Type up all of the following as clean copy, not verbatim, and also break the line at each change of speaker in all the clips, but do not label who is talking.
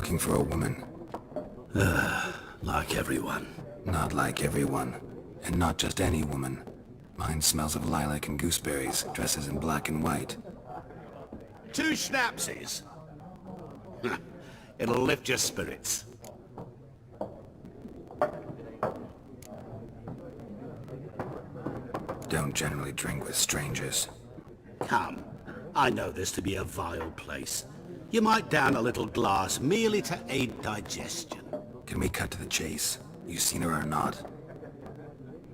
looking for a woman.
Like everyone.
Not like everyone. And not just any woman. Mine smells of lilac and gooseberries, dresses in black and white.
2 schnapsies. It'll lift your spirits.
Don't generally drink with strangers.
Come. I know this to be a vile place. You might down a little glass merely to aid digestion.
Can we cut to the chase? You seen her or not?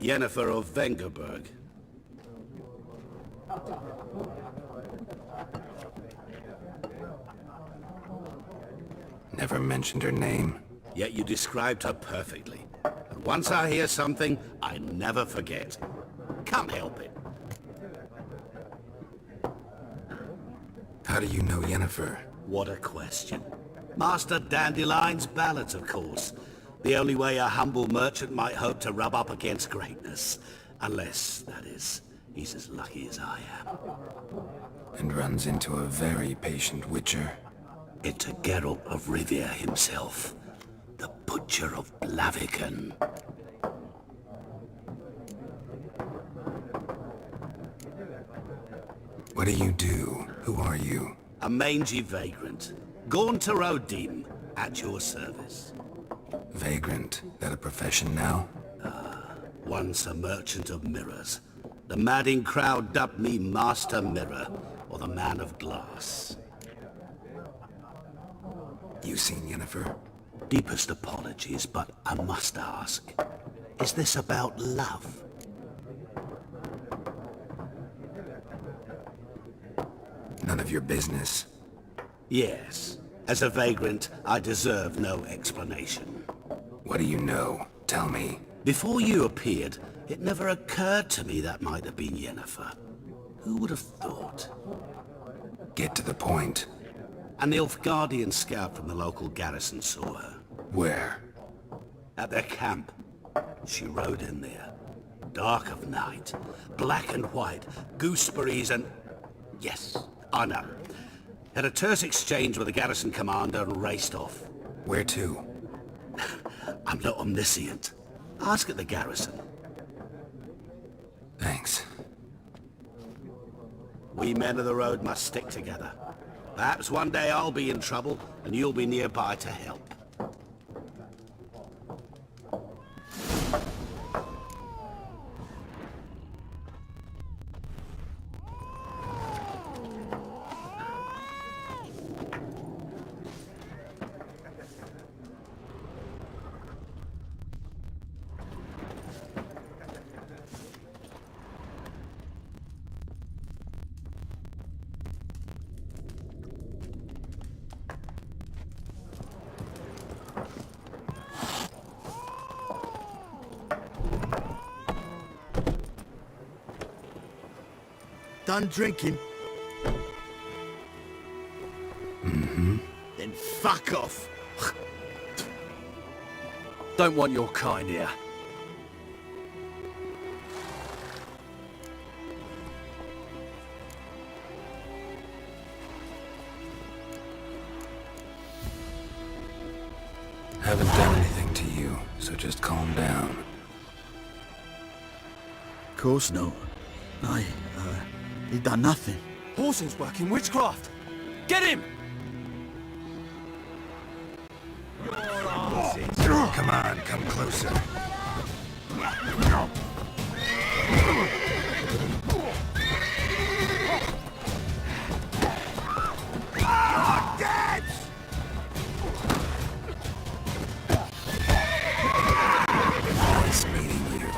Yennefer of Vengerberg.
Never mentioned her name.
Yet you described her perfectly. And once I hear something, I never forget. Can't help it.
How do you know Yennefer?
What a question. Master Dandelion's ballads, of course. The only way a humble merchant might hope to rub up against greatness. Unless, that is, he's as lucky as I am.
And runs into a very patient witcher.
It's a Geralt of Rivia himself. The Butcher of Blaviken.
What do you do? Who are you?
A mangy vagrant. Gaunter Odim, at your service.
Vagrant. That a profession now?
Once a merchant of mirrors. The madding crowd dubbed me Master Mirror, or the Man of Glass.
You seen Yennefer?
Deepest apologies, but I must ask. Is this about love?
None of your business.
Yes. As a vagrant, I deserve no explanation.
What do you know? Tell me.
Before you appeared, it never occurred to me that might have been Yennefer. Who would have thought?
Get to the point.
An Nilfgaardian scout from the local garrison saw her.
Where?
At their camp. She rode in there. Dark of night. Black and white. Gooseberries and... Yes, I know. Had a terse exchange with the garrison commander and raced off.
Where to?
I'm not omniscient. Ask at the garrison.
Thanks.
We men of the road must stick together. Perhaps one day I'll be in trouble, and you'll be nearby to help.
Done drinking?
Mm-hmm.
Then fuck off.
Don't want your kind here.
Haven't done anything to you, so just calm down.
Of course not. He done nothing.
Horsing's working witchcraft. Get him!
Come on, come closer. Nice meeting you.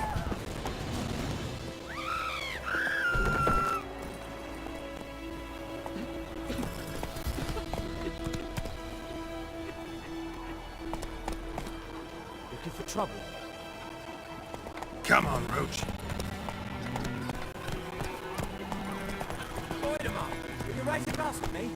Looking for trouble.
Come on, Roach.
Wait him up. Will you raise a glass with me?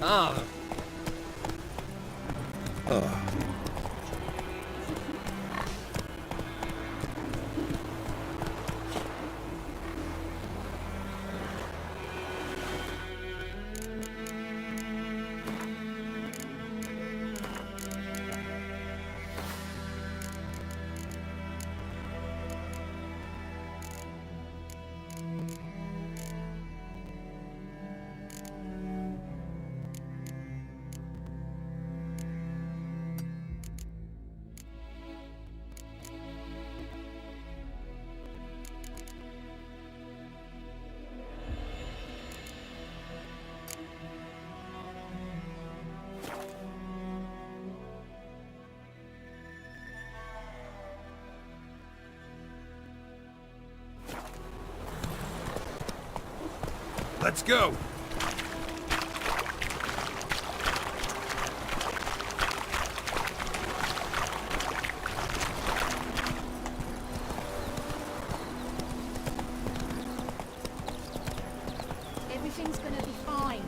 Let's go.
Everything's gonna be fine.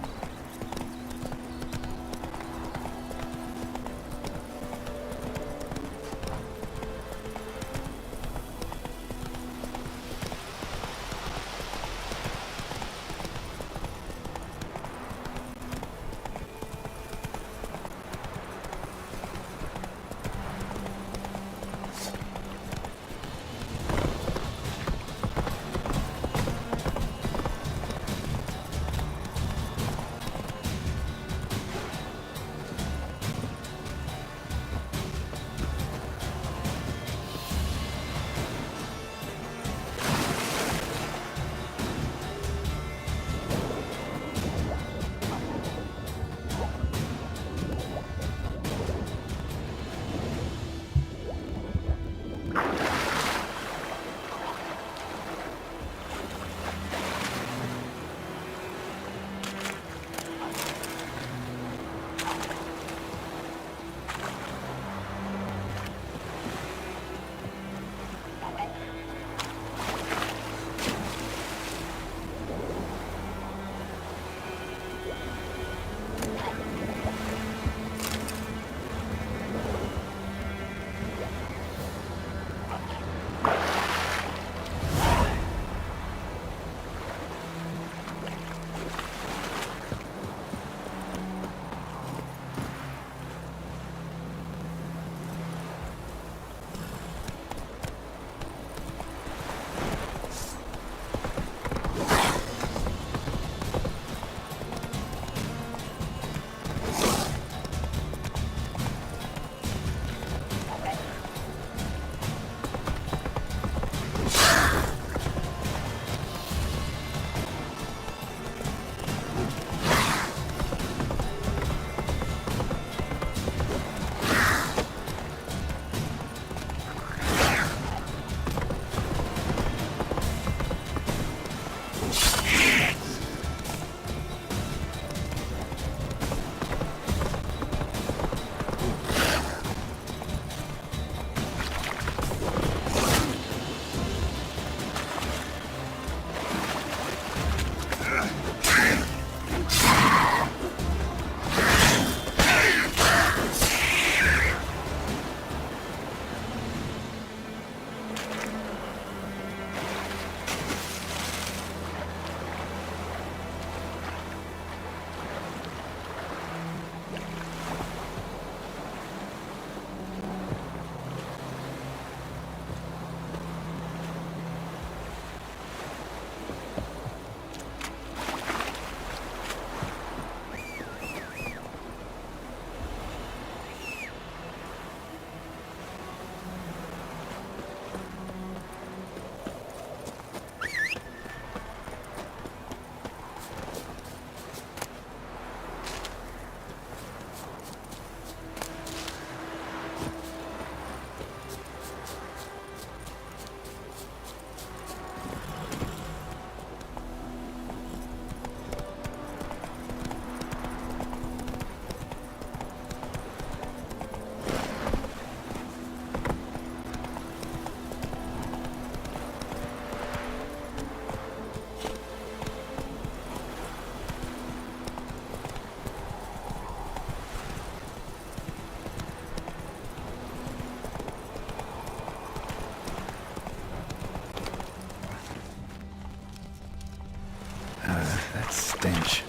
That stench.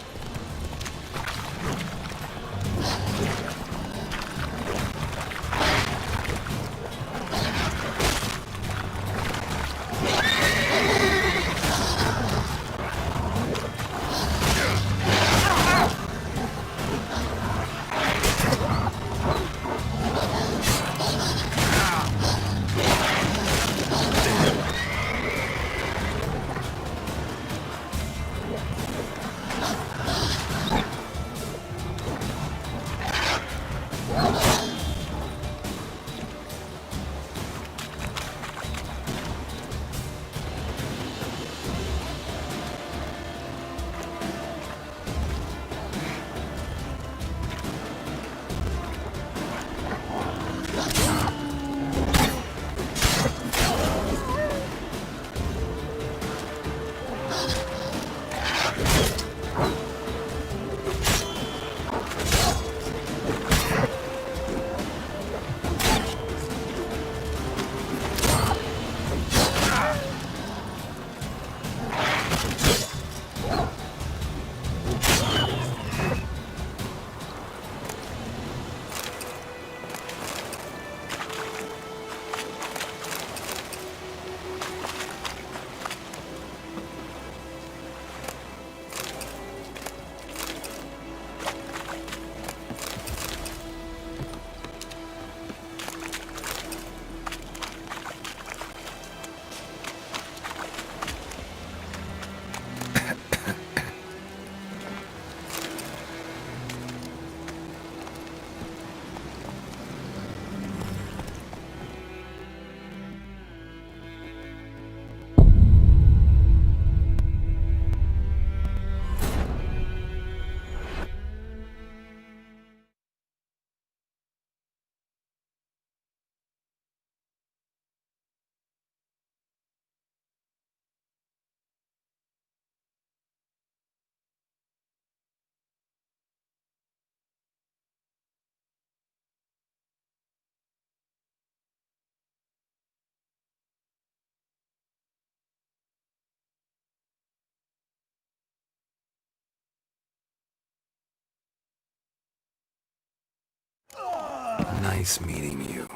Nice meeting you.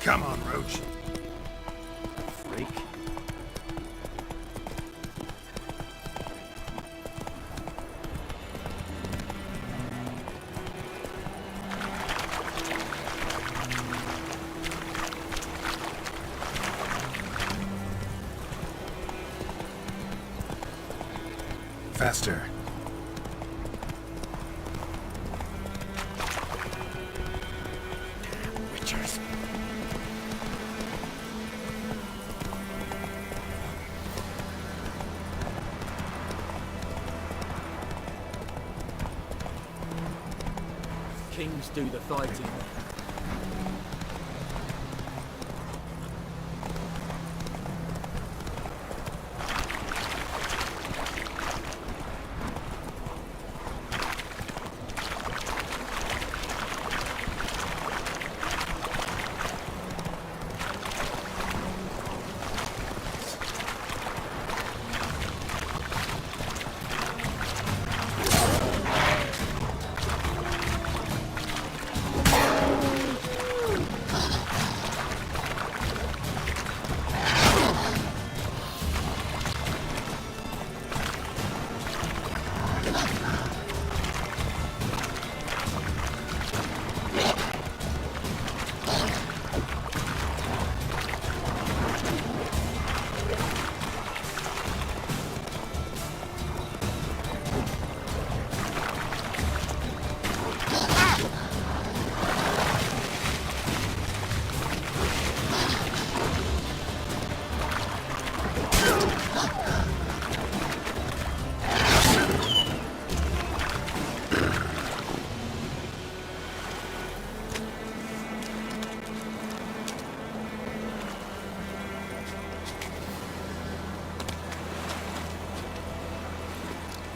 Come on, Roach.
Freak.
Faster.
Witchers. Kings do the fighting.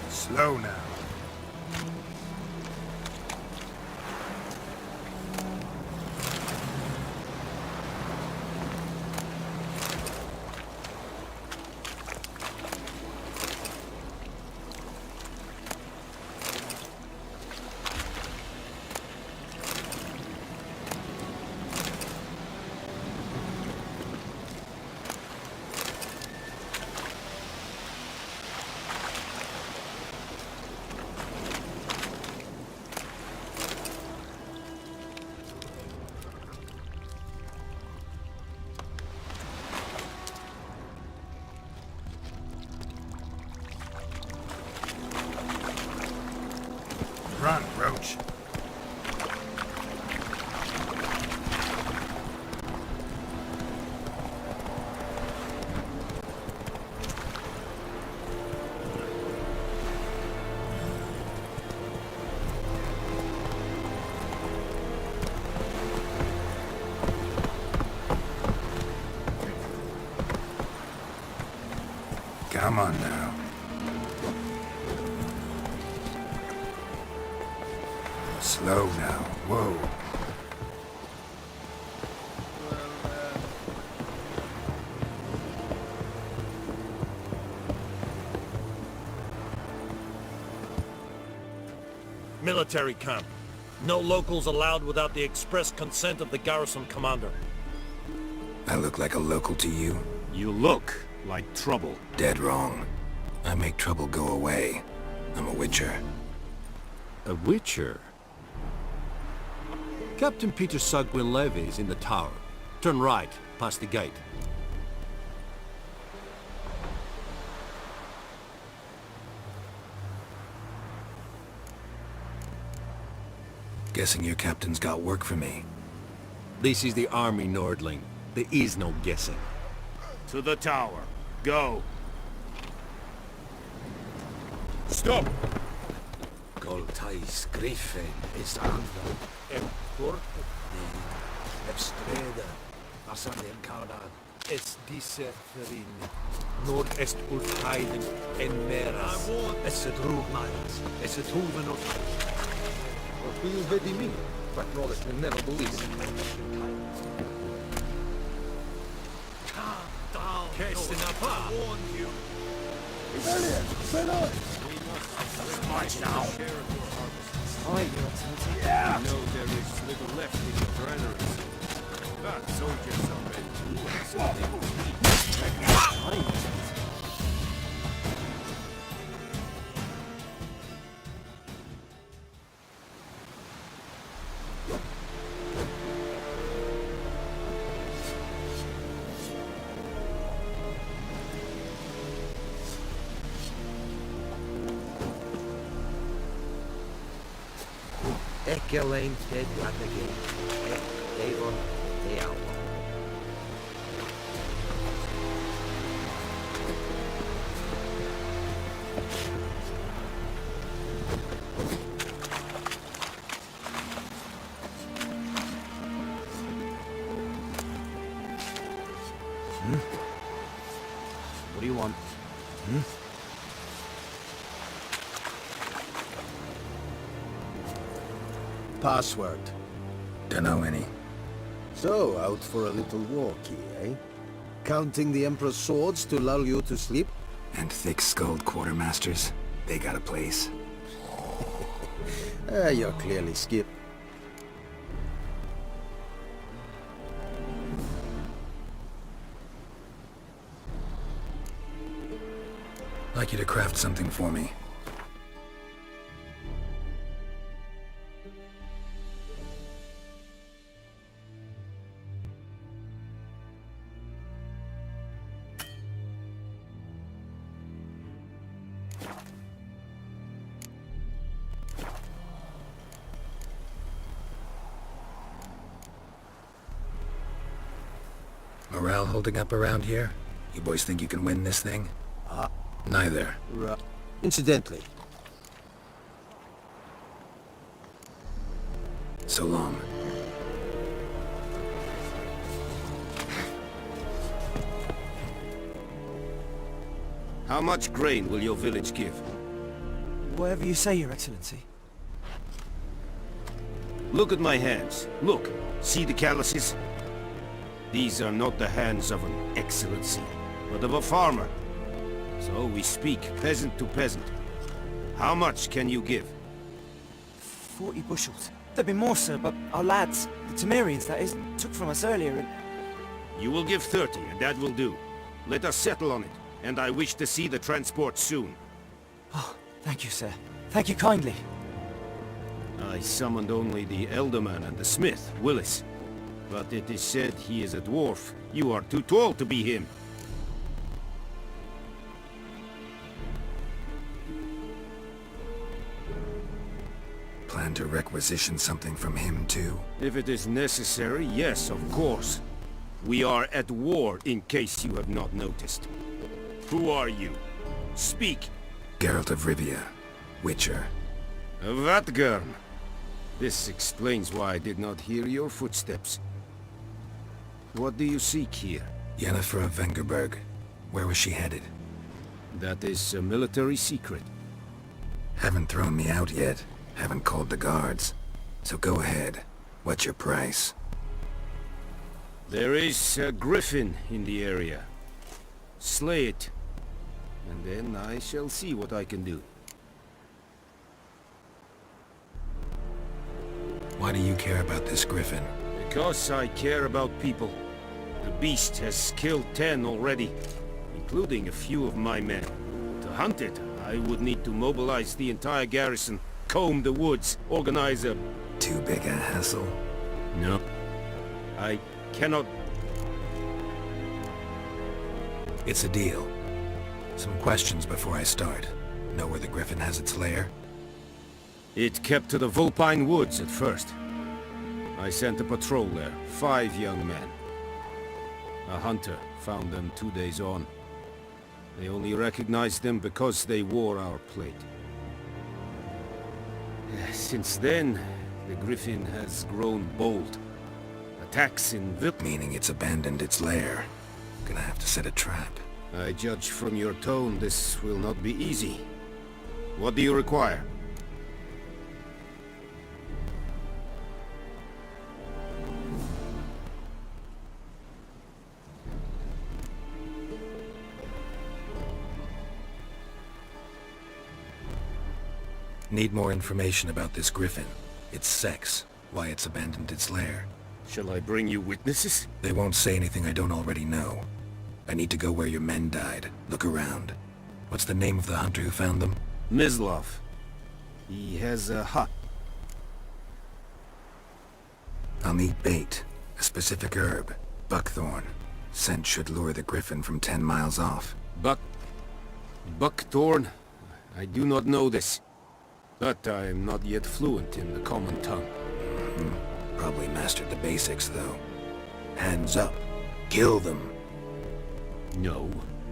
Slow now. Run, Roach. Come on now. Slow now. Whoa.
Military camp. No locals allowed without the express consent of the garrison commander.
I look like a local to you?
You look like trouble.
Dead wrong. I make trouble go away. I'm a witcher.
A witcher? Captain Peter Sagwin Levy is in the tower. Turn right, past the gate.
Guessing your captain's got work for me.
This is the army, Nordling. There is no guessing.
To the tower. Go.
Stop!
Goltais Griffin is anfall. Porte de Ebstreda. Passar den Cardan.
es diese Verin. Nord est ulf heiden en meras.
Es drog Miles. Es hoven och...
What will vedi me? But Rollis will never believe it.
Kesten apa!
I know there is little left in your granaries. But soldiers are ready to do something.
Ekelain dead again. Avon, the outlaw.
What do you want?
Password.
Dunno any.
So, out for a little walkie, eh? Counting the Emperor's swords to lull you to sleep?
And thick-skulled quartermasters, they got a place.
You're clearly Skip.
Like you to craft something for me. Morale holding up around here? You boys think you can win this thing? Neither.
Incidentally,
So long.
How much grain will your village give?
Whatever you say, Your Excellency.
Look at my hands. Look. See the calluses? These are not the hands of an excellency, but of a farmer. So we speak peasant to peasant. How much can you give?
40 bushels. There'd be more, sir, but our lads, the Temerians, that is, took from us earlier and...
You will give 30, and that will do. Let us settle on it, and I wish to see the transport soon.
Oh, thank you, sir. Thank you kindly.
I summoned only the Elderman and the smith, Willis. But it is said he is a dwarf. You are too tall to be him.
Plan to requisition something from him, too?
If it is necessary, yes, of course. We are at war, in case you have not noticed. Who are you? Speak!
Geralt of Rivia, Witcher.
Vatgern. This explains why I did not hear your footsteps. What do you seek here?
Yennefer of Vengerberg. Where was she headed?
That is a military secret.
Haven't thrown me out yet. Haven't called the guards. So go ahead. What's your price?
There is a griffin in the area. Slay it. And then I shall see what I can do.
Why do you care about this griffin?
Because I care about people. The beast has killed 10 already, including a few of my men. To hunt it, I would need to mobilize the entire garrison, comb the woods, organize a...
Too big a hassle?
No. I cannot...
It's a deal. Some questions before I start. Know where the griffin has its lair?
It kept to the Vulpine Woods at first. I sent a patrol there, 5 young men. A hunter found them 2 days on. They only recognized them because they wore our plate. Since then, the griffin has grown bold. Attacks in
Meaning it's abandoned its lair. gonna have to set a trap.
I judge from your tone this will not be easy. What do you require?
Need more information about this griffin. Its sex, why it's abandoned its lair.
Shall I bring you witnesses?
They won't say anything I don't already know. I need to go where your men died. Look around. What's the name of the hunter who found them?
Mislov. He has a hut.
I'll need bait. A specific herb. Buckthorn. Scent should lure the griffin from 10 miles off.
Buckthorn? I do not know this. But I am not yet fluent in the common tongue.
Probably mastered the basics, though. Hands up. Kill them.
No.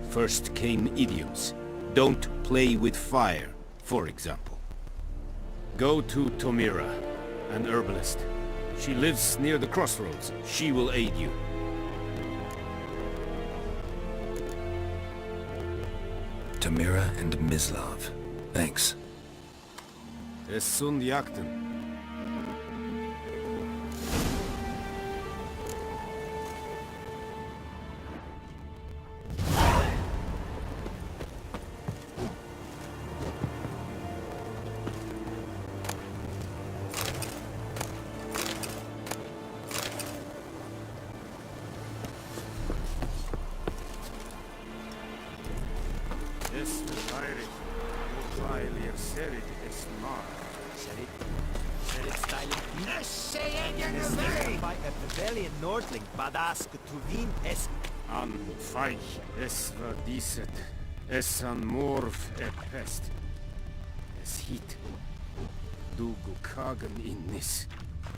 First came idioms. Don't play with fire, for example. Go to Tomira, an herbalist. She lives near the crossroads. She will aid you.
Tamira and Mislov. Thanks.
Es sunt jakten. Es Irish. Vailir serit es mar.
By a Bavarian Nordling, badass Tuvin es
An feich es verdiset. Es an morv pest. Es hit. Du gukagen innis.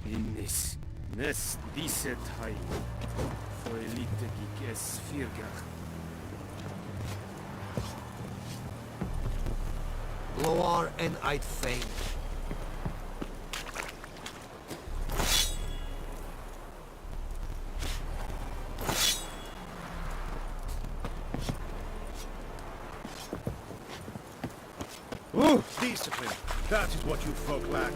Innis. Nes diset hai. Foelite gig es firgach.
Loar en I'd faint.
Discipline. That is what you folk lack.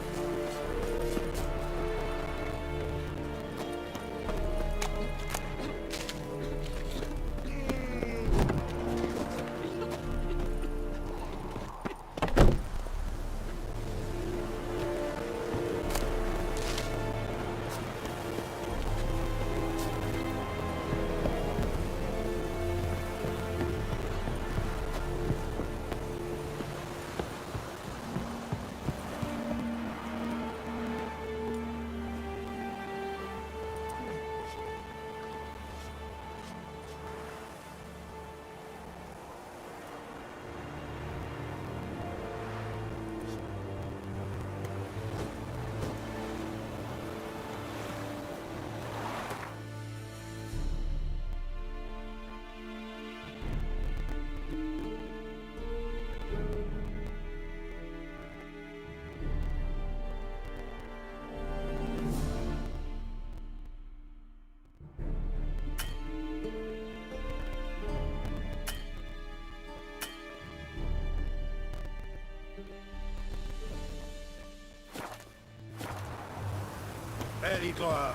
Very good.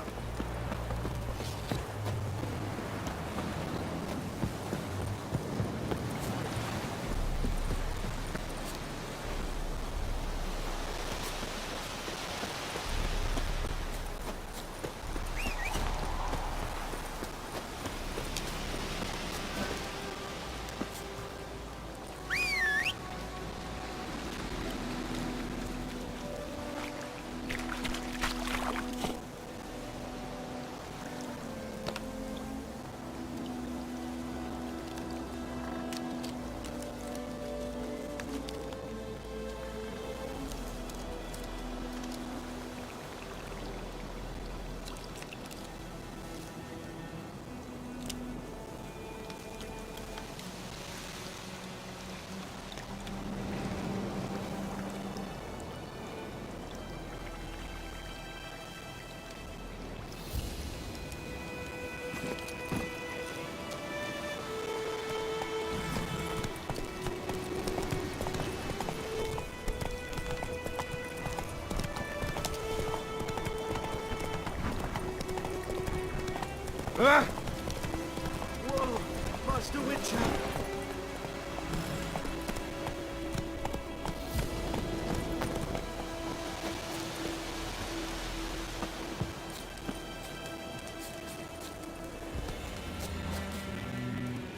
Whoa! Master Witcher!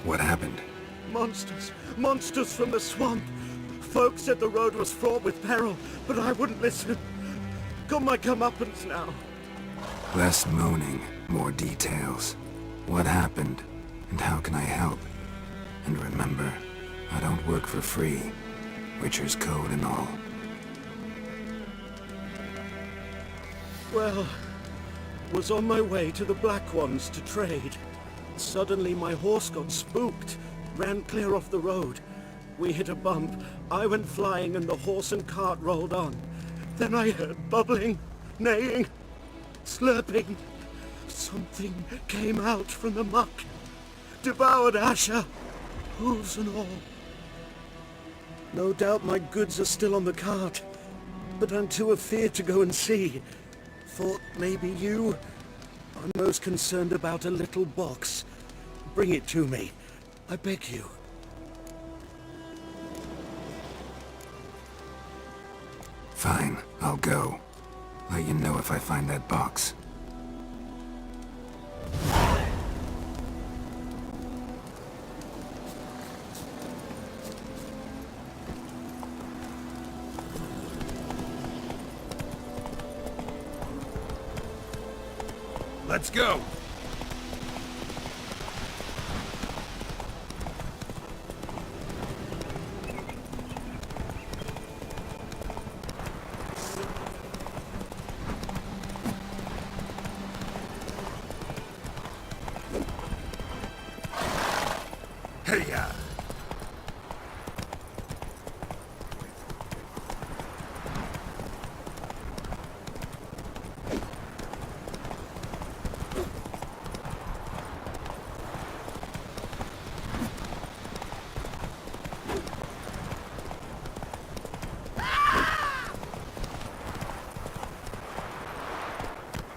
What happened?
Monsters! Monsters from the swamp! Folks said the road was fraught with peril, but I wouldn't listen. Got my comeuppance now.
Less moaning, more details. What happened, and how can I help? And remember, I don't work for free. Witcher's code and all.
Well, was on my way to the Black Ones to trade. Suddenly my horse got spooked, ran clear off the road. We hit a bump, I went flying and the horse and cart rolled on. Then I heard bubbling, neighing, slurping. Something came out from the muck, devoured Asher, hooves and all. No doubt my goods are still on the cart, but I'm too afeard to go and see. Thought maybe you... I'm most concerned about a little box. Bring it to me. I beg you.
Fine, I'll go. Let you know if I find that box.
Let's go! Hey-ya!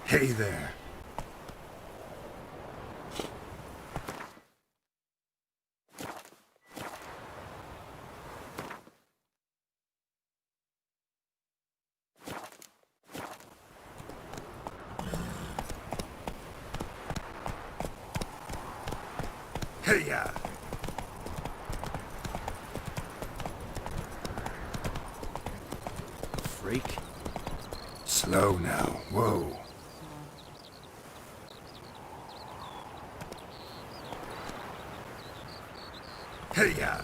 Hey there. Hey-ya!
Freak.
Slow now. Whoa. Hey-ya!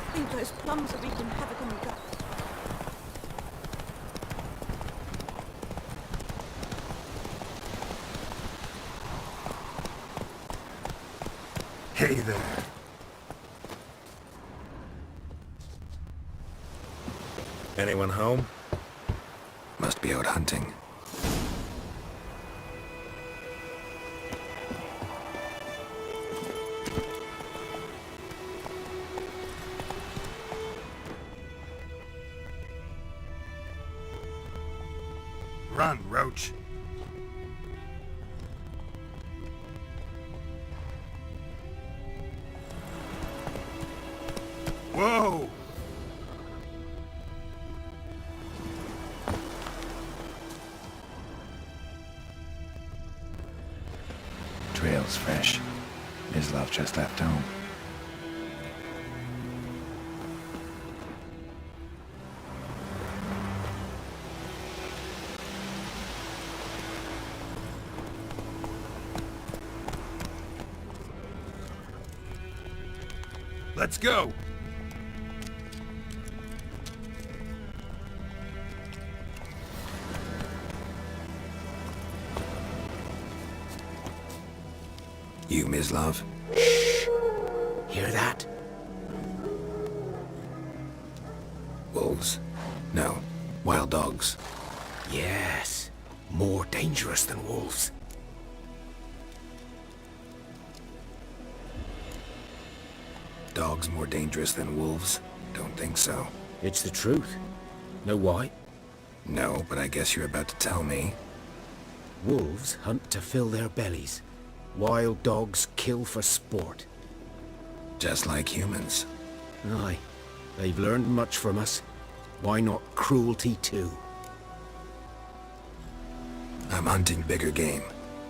I think those plums are wreaking havoc on the gut.
Hey there.
Anyone home?
Must be out hunting.
Run, Roach. Whoa!
Trail's fresh. Islov just left home.
Let's go!
You, Mislav?
Hear that?
Wolves? No. Wild dogs.
Yes. More dangerous than wolves.
Dogs more dangerous than wolves? Don't think so.
It's the truth. Know why?
No, but I guess you're about to tell me.
Wolves hunt to fill their bellies. Wild dogs kill for sport.
Just like humans.
Aye. They've learned much from us. Why not cruelty too?
I'm hunting bigger game.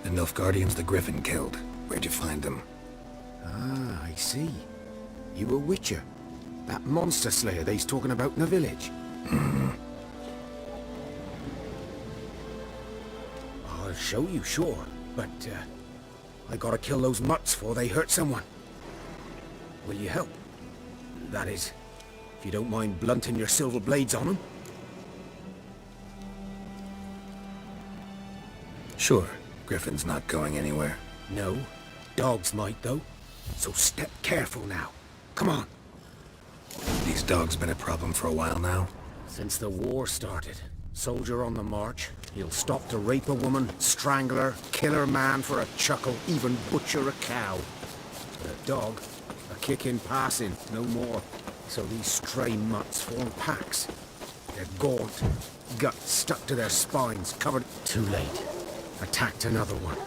The Nilfgaardians the Griffin killed. Where'd you find them?
Ah, I see. You a witcher. That monster slayer they's talking about in the village. I'll show you, sure. But, I gotta kill those mutts before they hurt someone. Will you help? That is, if you don't mind blunting your silver blades on them.
Sure. Griffin's not going anywhere.
No. Dogs might, though. So step careful now. Come on.
These dogs been a problem for a while now?
Since the war started. Soldier on the march. He'll stop to rape a woman, strangle her, kill her man for a chuckle, even butcher a cow. But a dog, a kick in passing, no more. So these stray mutts form packs. They're gaunt, guts stuck to their spines, covered... Too late. Attacked another one.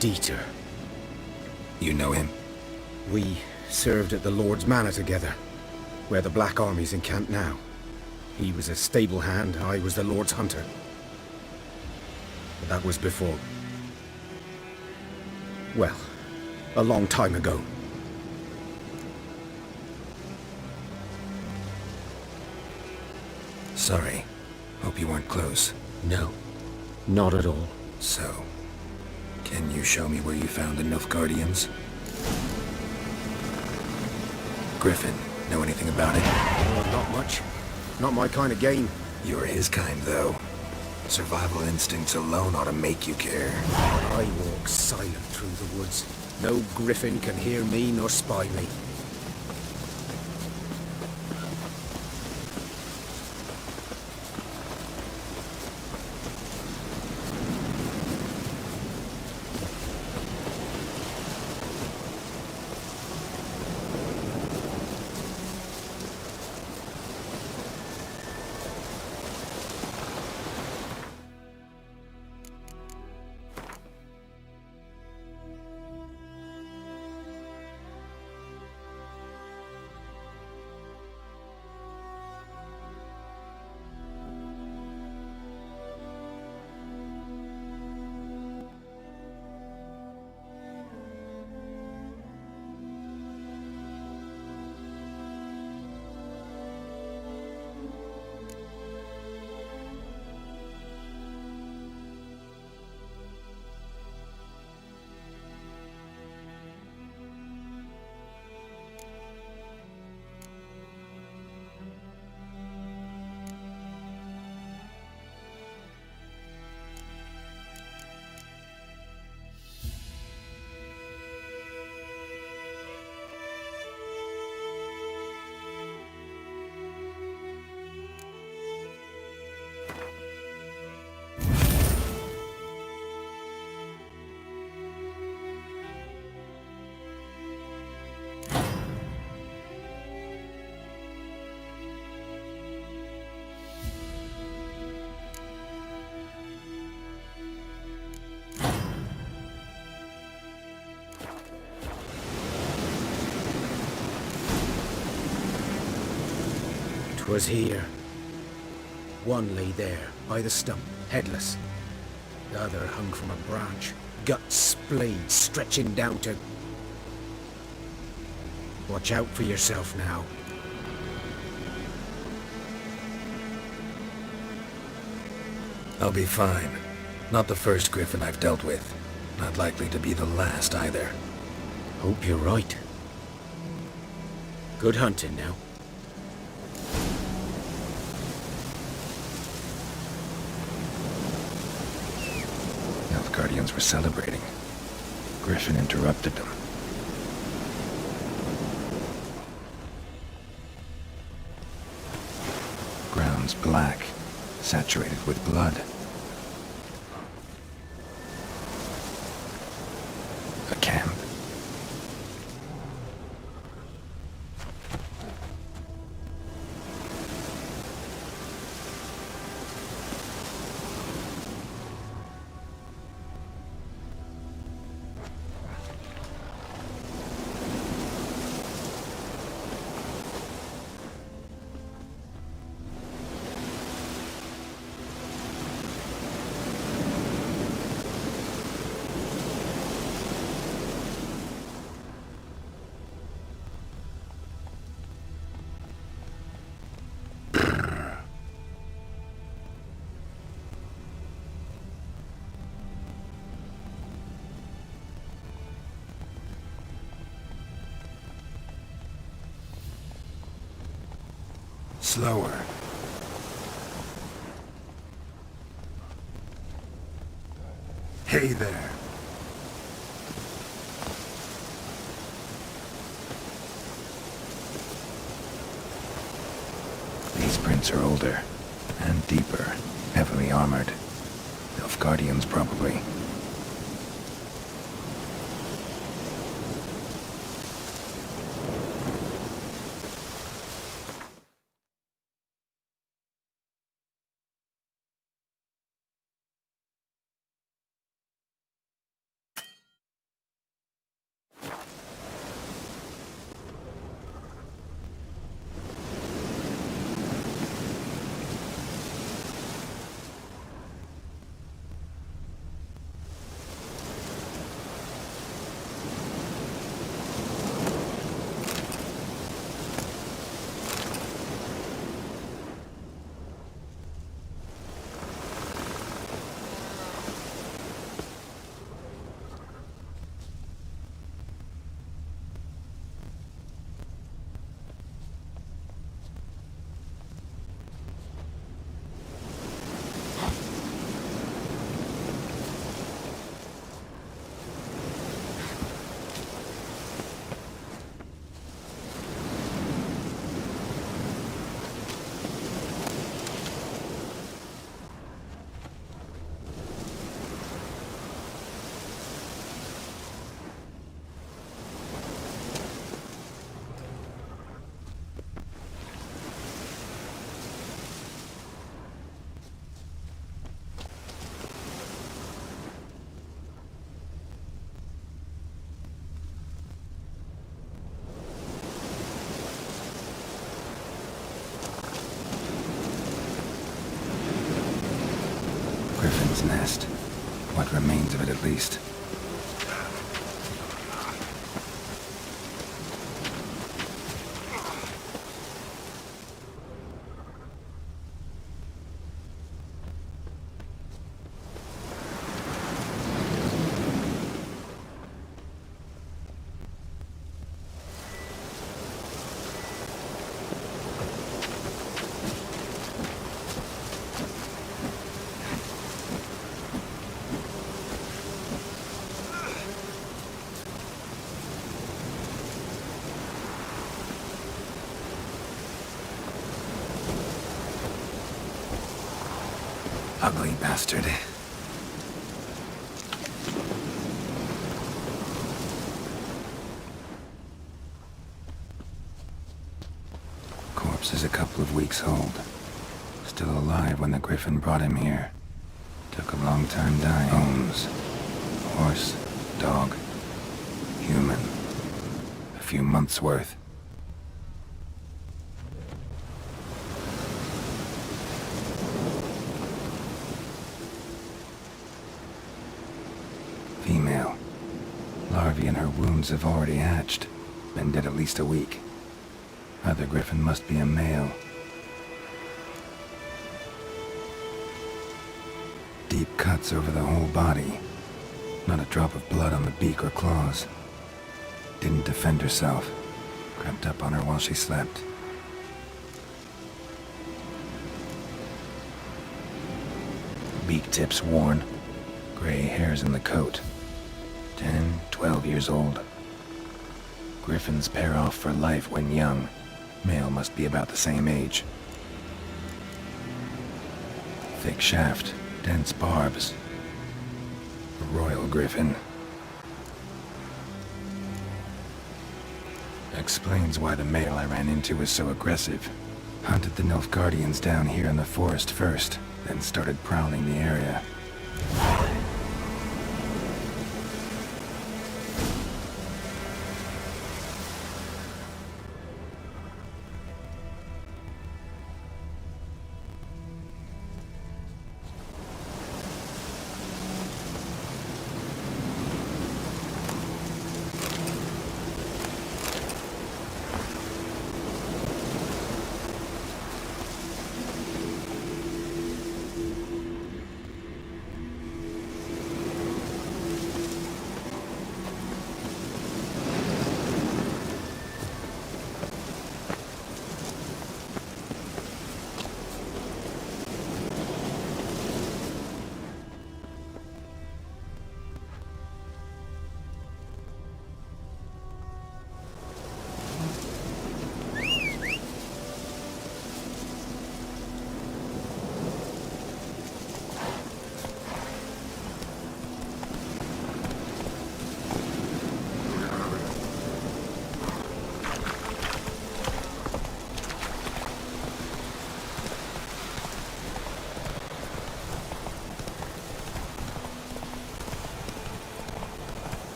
Dieter.
You know him?
We served at the Lord's Manor together, where the Black Army's encamped now. He was a stable hand, I was the Lord's hunter. But that was before... well, a long time ago.
Sorry. Hope you weren't close.
No, not at all.
So, can you show me where you found the Nilfgaardians? Griffin, know anything about it?
Oh, not much. Not my kind of game.
You're his kind, though. Survival instincts alone ought to make you care.
I walk silent through the woods. No griffin can hear me nor spy me. 'Twas here. One lay there, by the stump, headless. The other hung from a branch, guts splayed, stretching down to... Watch out for yourself now.
I'll be fine. Not the first griffin I've dealt with. Not likely to be the last either.
Hope you're right. Good hunting now.
Elf Guardians were celebrating. Griffin interrupted them. Ground's black, saturated with blood. A camp. Slower.
Hey there.
These prints are older and deeper, heavily armored. Elf Guardians, probably. Griffin's nest. What remains of it, at least. Ugly bastard. Corpse is a couple of weeks old. Still alive when the Griffin brought him here. Took a long time dying. Bones. Horse. Dog. Human. A few months' worth. larvae in her wounds have already hatched. Been dead at least a week. Either griffin must be a male. Deep cuts over the whole body. Not a drop of blood on the beak or claws. Didn't defend herself. Crept up on her while she slept. Beak tips worn. Gray hairs in the coat. 10, 12 years old. Griffins pair off for life when young. Male must be about the same age. Thick shaft, dense barbs. A royal griffin. Explains why the male I ran into was so aggressive. Hunted the Nilfgaardians down here in the forest first, then started prowling the area.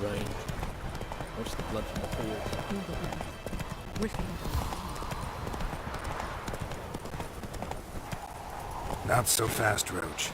Rain. Watch the blood from the field.
Griffin.
Not so fast, Roach.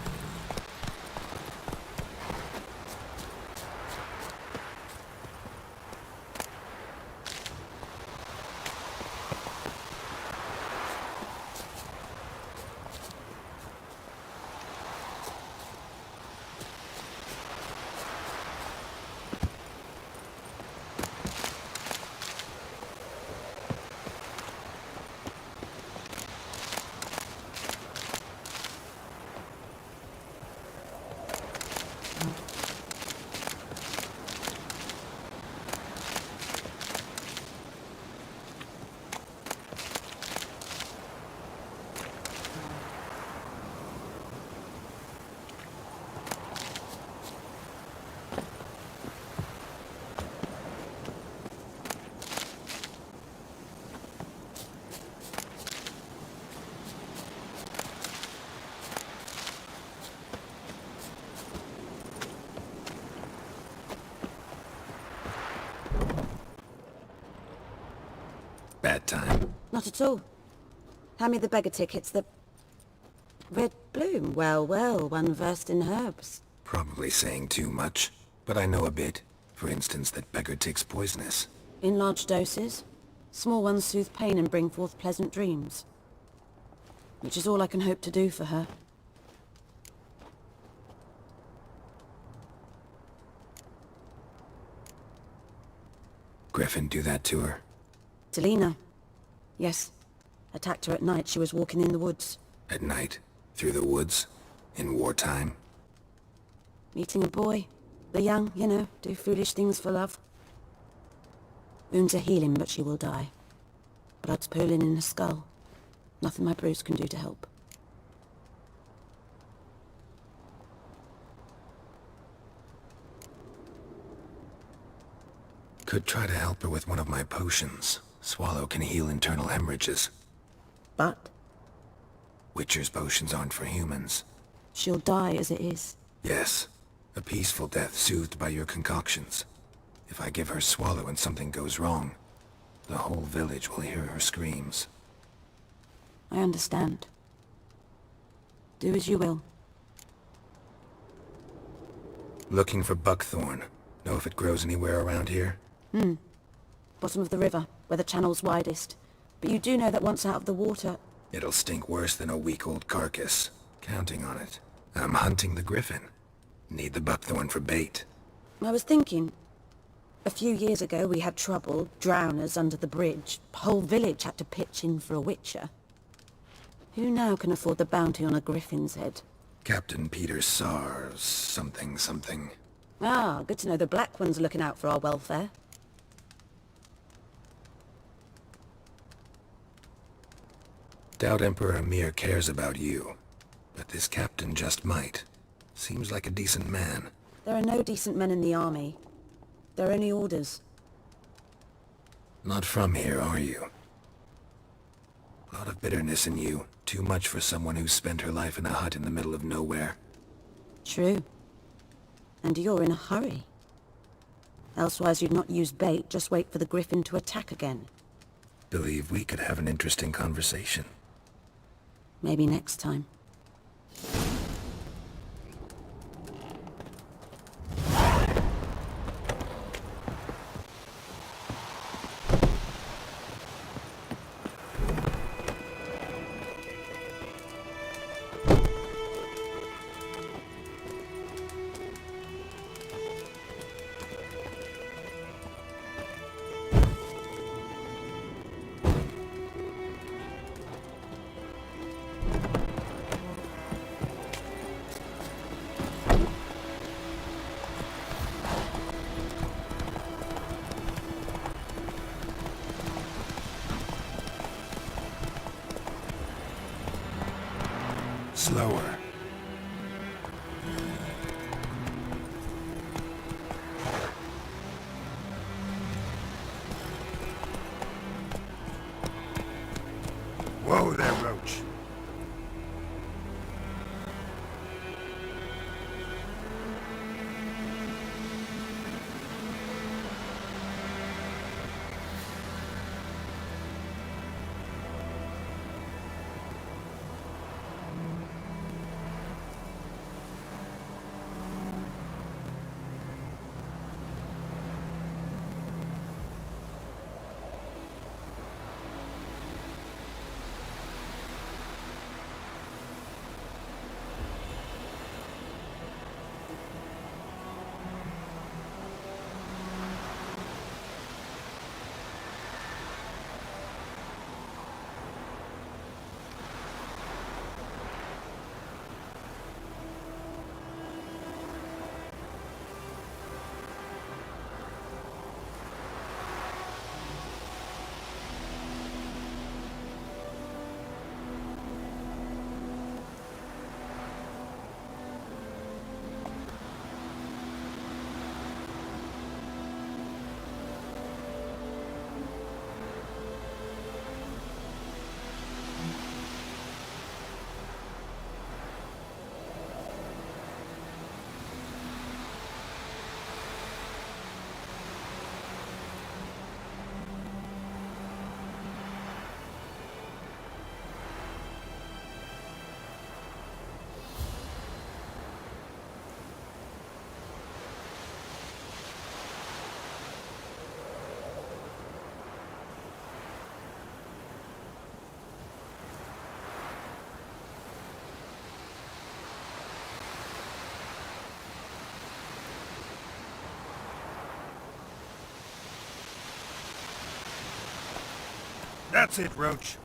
Bad time.
Not at all. Hand me the beggar tickets, the... Red bloom. Well, well, one versed in herbs.
Probably saying too much, but I know a bit. For instance, that beggar tick's poisonous.
In large doses. Small ones soothe pain and bring forth pleasant dreams. Which is all I can hope to do for her.
Griffin do that to her?
Delina. Yes. Attacked her at night. She was walking in the woods.
At night? Through the woods? In wartime?
Meeting a boy. The young, you know, do foolish things for love. Wounds are healing, but she will die. Blood's pooling in her skull. Nothing my bruise can do to help.
Could try to help her with one of my potions. Swallow can heal internal hemorrhages.
But
Witcher's potions aren't for humans.
she'll die as it is.
Yes. A peaceful death soothed by your concoctions. If I give her Swallow and something goes wrong, the whole village will hear her screams.
I understand. Do as you will.
Looking for buckthorn. Know if it grows anywhere around here?
Bottom of the river, where the channel's widest. But you do know that once out of the water...
It'll stink worse than a week-old carcass. Counting on it. I'm hunting the griffin. Need the buckthorn for bait.
I was thinking... A few years ago we had trouble, drowners under the bridge. Whole village had to pitch in for a witcher. Who now can afford the bounty on a griffin's head?
Captain Peter Sars, something.
Ah, good to know the Black One's looking out for our welfare.
Doubt Emperor Amir cares about you. But this captain just might. Seems like a decent man.
There are no decent men in the army. They're only orders.
Not from here, are you? A lot of bitterness in you. Too much for someone who spent her life in a hut in the middle of nowhere.
True. And you're in a hurry. Elsewise you'd not use bait, just wait for the griffin to attack again.
Believe we could have an interesting conversation.
Maybe next time.
Slower.
Whoa there, Roach. That's it, Roach.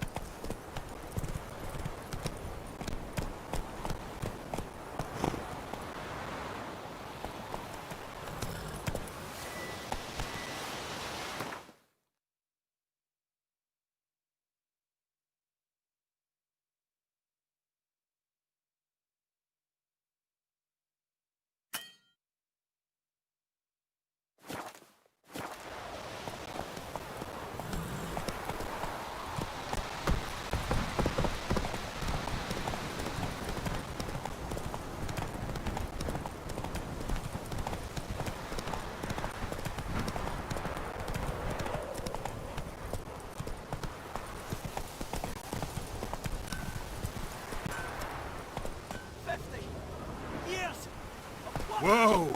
Whoa!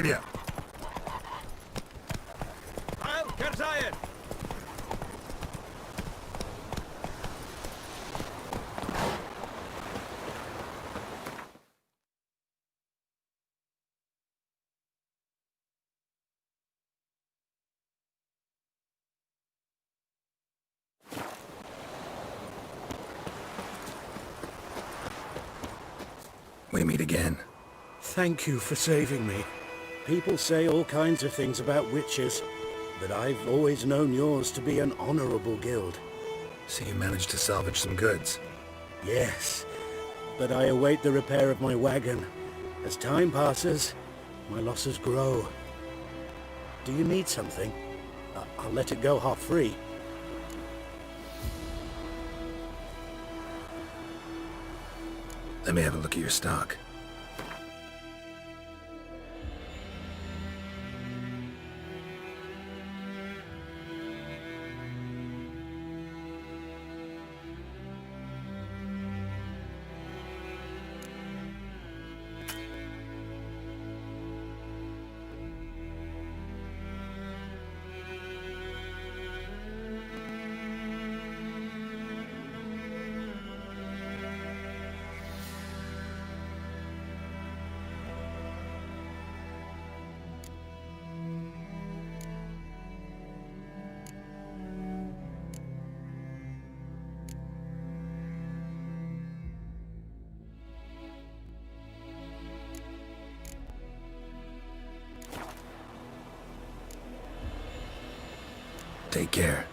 Giddy up.
We meet again.
Thank you for saving me. People say all kinds of things about witches, but I've always known yours to be an honorable guild.
So you managed to salvage some goods.
Yes, but I await the repair of my wagon. As time passes, my losses grow. Do you need something? I'll let it go half-free.
Let me have a look at your stock. Take care.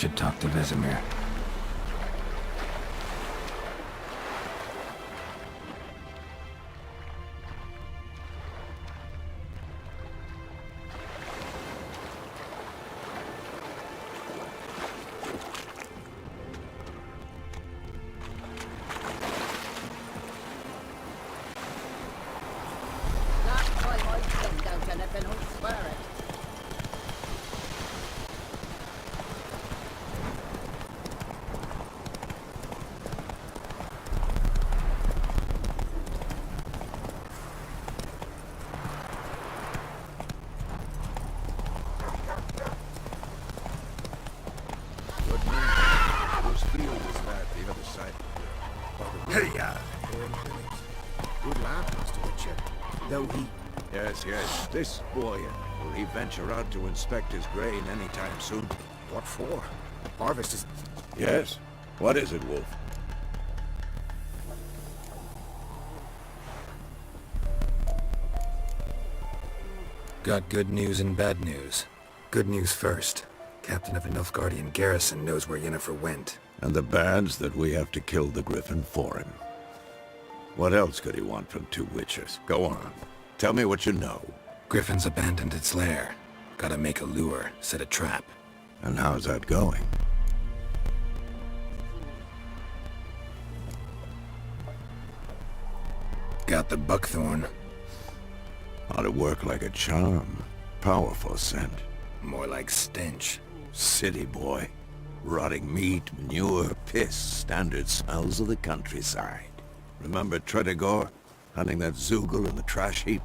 Should talk to Vesemir.
Good lad, Mr. Witcher.
Though he...
Yes, this boy
Will he venture out to inspect his grain anytime soon?
What for? Harvest is...
Yes. What is it, Wolf?
Got good news and bad news. Good news first. Captain of the Nilfgaardian garrison knows where Yennefer went.
And the bad's that we have to kill the Griffin for him. What else could he want from two witchers? Go on. Tell me what you know.
Griffin's abandoned its lair. Gotta make a lure, set a trap.
And how's that going?
Got the buckthorn.
Ought to work like a charm. Powerful scent.
More like stench.
City boy. Rotting meat, manure, piss, standard smells of the countryside. Remember Tredegor? Hunting that Zoogle in the trash heap?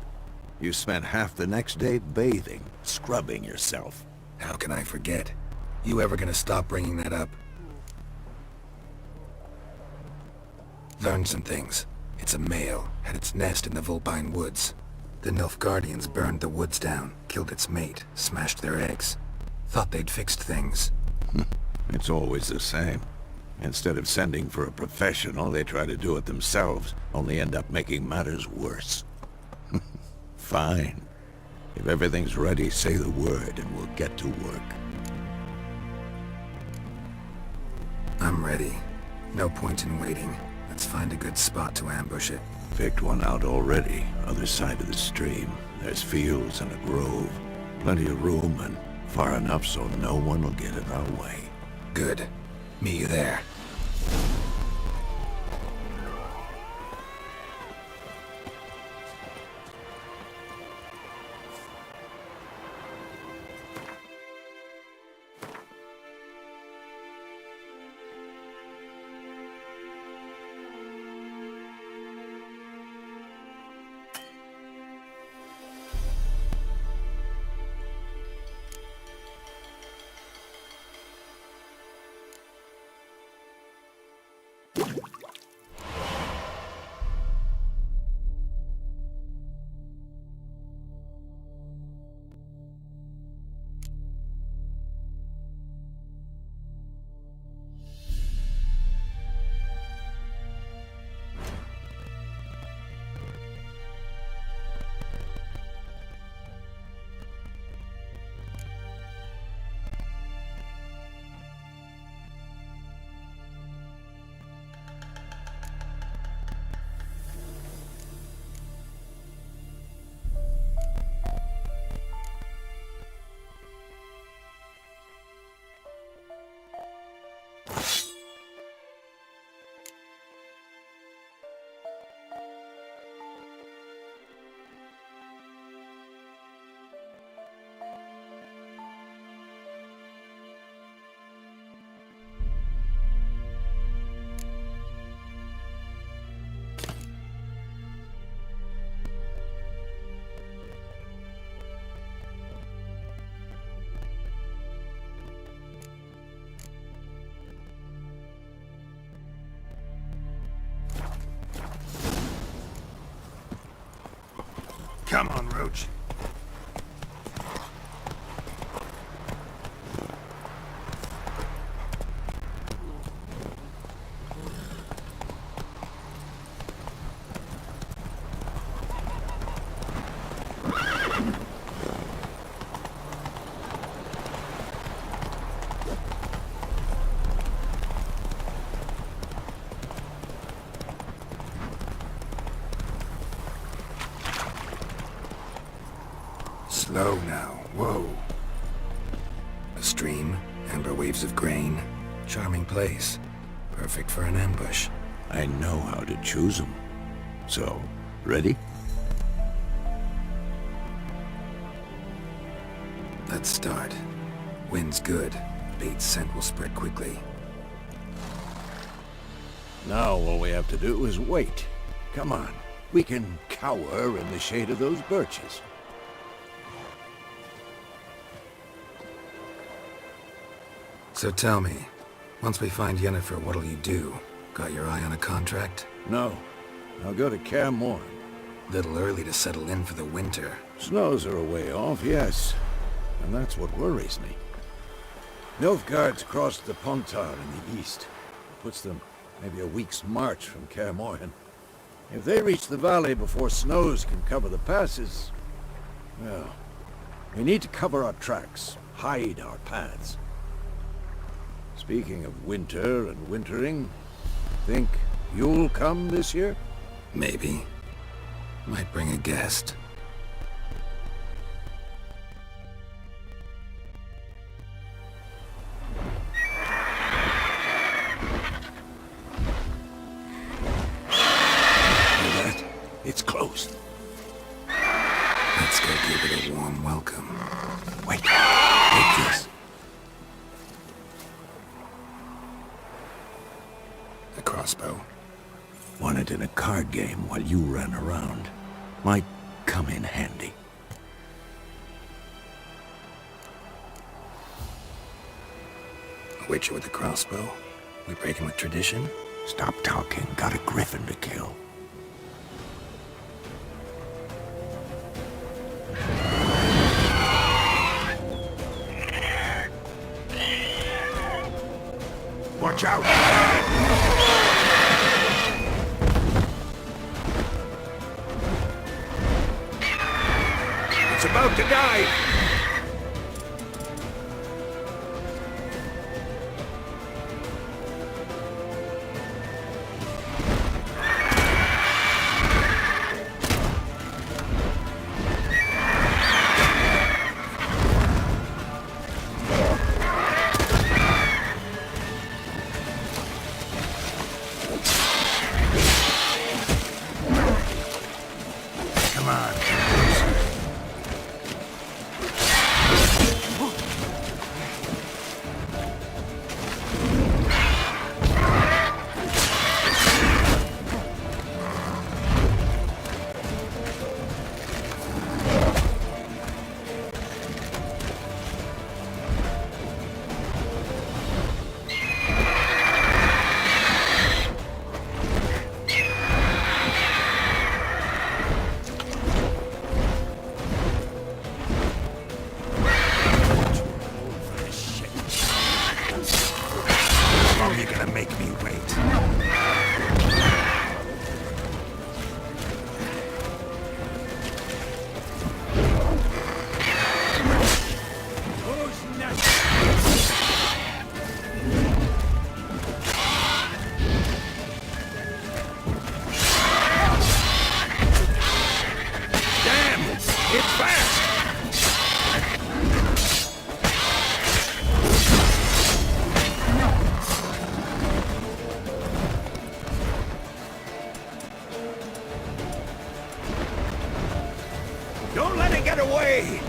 You spent half the next day bathing, scrubbing yourself.
How can I forget? You ever gonna stop bringing that up? Learned some things. It's a male, had its nest in the Vulpine Woods. The Nilfgaardians burned the woods down, killed its mate, smashed their eggs. Thought they'd fixed things.
It's always the same. Instead of sending for a professional, they try to do it themselves, only end up making matters worse. Fine. If everything's ready, say the word and we'll get to work.
I'm ready. No point in waiting. Let's find a good spot to ambush it.
Picked one out already, other side of the stream. There's fields and a grove. Plenty of room and far enough so no one will get in our way.
Good. Meet you there.
Come on, Roach.
Slow now. Whoa. A stream, amber waves of grain. Charming place. Perfect for an ambush.
I know how to choose them. So, ready?
Let's start. Wind's good. Bait's scent will spread quickly.
Now all we have to do is wait. Come on. We can cower in the shade of those birches.
So tell me, once we find Yennefer, what'll you do? Got your eye on a contract?
No. I'll go to Kaer Morhen.
Little early to settle in for the winter.
Snows are a way off, yes. And that's what worries me. Nilfgaard's crossed the Pontar in the east. Puts them maybe a week's march from Kaer Morhen. If they reach the valley before snows can cover the passes, well, we need to cover our tracks, hide our paths. Speaking of winter and wintering, think you'll come this year?
Maybe. Might bring a guest.
It's closed.
Let's go give it a warm welcome.
Wait, take this.
A crossbow.
Won it in a card game while you ran around. Might come in handy.
A witcher with a crossbow? We breaking with tradition?
Stop talking. Got a griffin to kill. Watch out! It's about to die!
Come on.
How long are you gonna make me wait? Who's next? Damn! It's fast! Don't let it get away!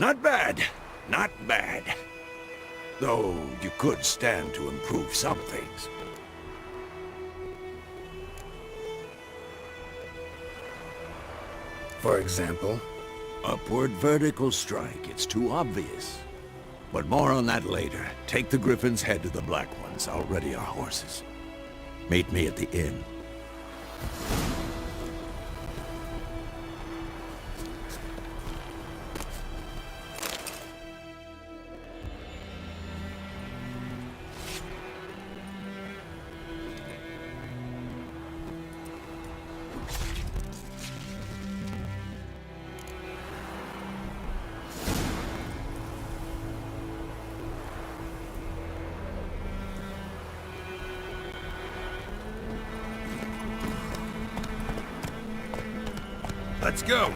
Not bad. Not bad. Though you could stand to improve some things.
For example?
Upward vertical strike. It's too obvious. But more on that later. Take the Griffin's head to the Black Ones. I'll ready our horses. Meet me at the inn.
Let's go!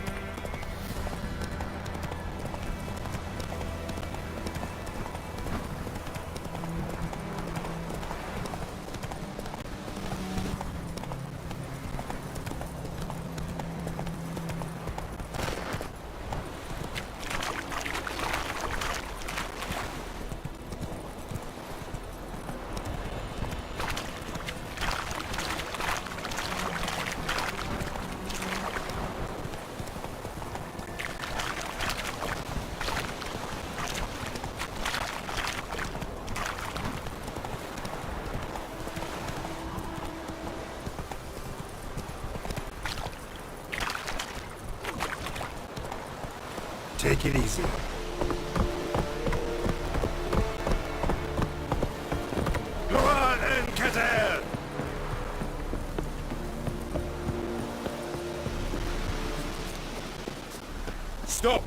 Take it easy.
Go on, Encater!
Stop!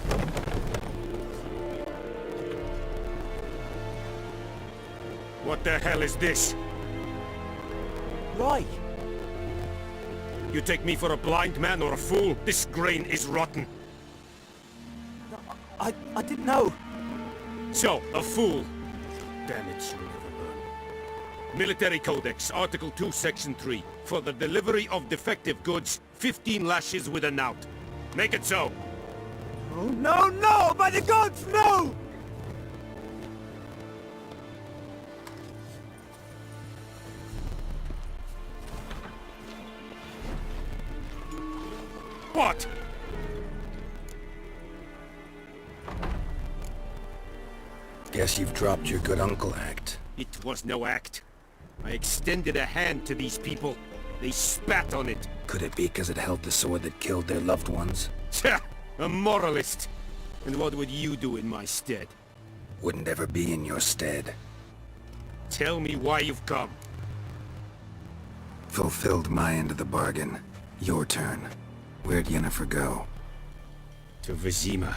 What the hell is this?
Right.
You take me for a blind man or a fool? This grain is rotten.
I didn't know.
So, a fool. Damn it, you'll never learn. Military Codex, Article 2, Section 3. For the delivery of defective goods, 15 lashes with a knout. Make it so.
Oh, no, no! By the gods, no!
What?
Guess you've dropped your good uncle act.
It was no act. I extended a hand to these people. They spat on it.
Could it be because it held the sword that killed their loved ones?
Tja! A moralist! And what would you do in my stead?
Wouldn't ever be in your stead.
Tell me why you've come.
Fulfilled my end of the bargain. Your turn. Where'd Yennefer go?
To Vizima.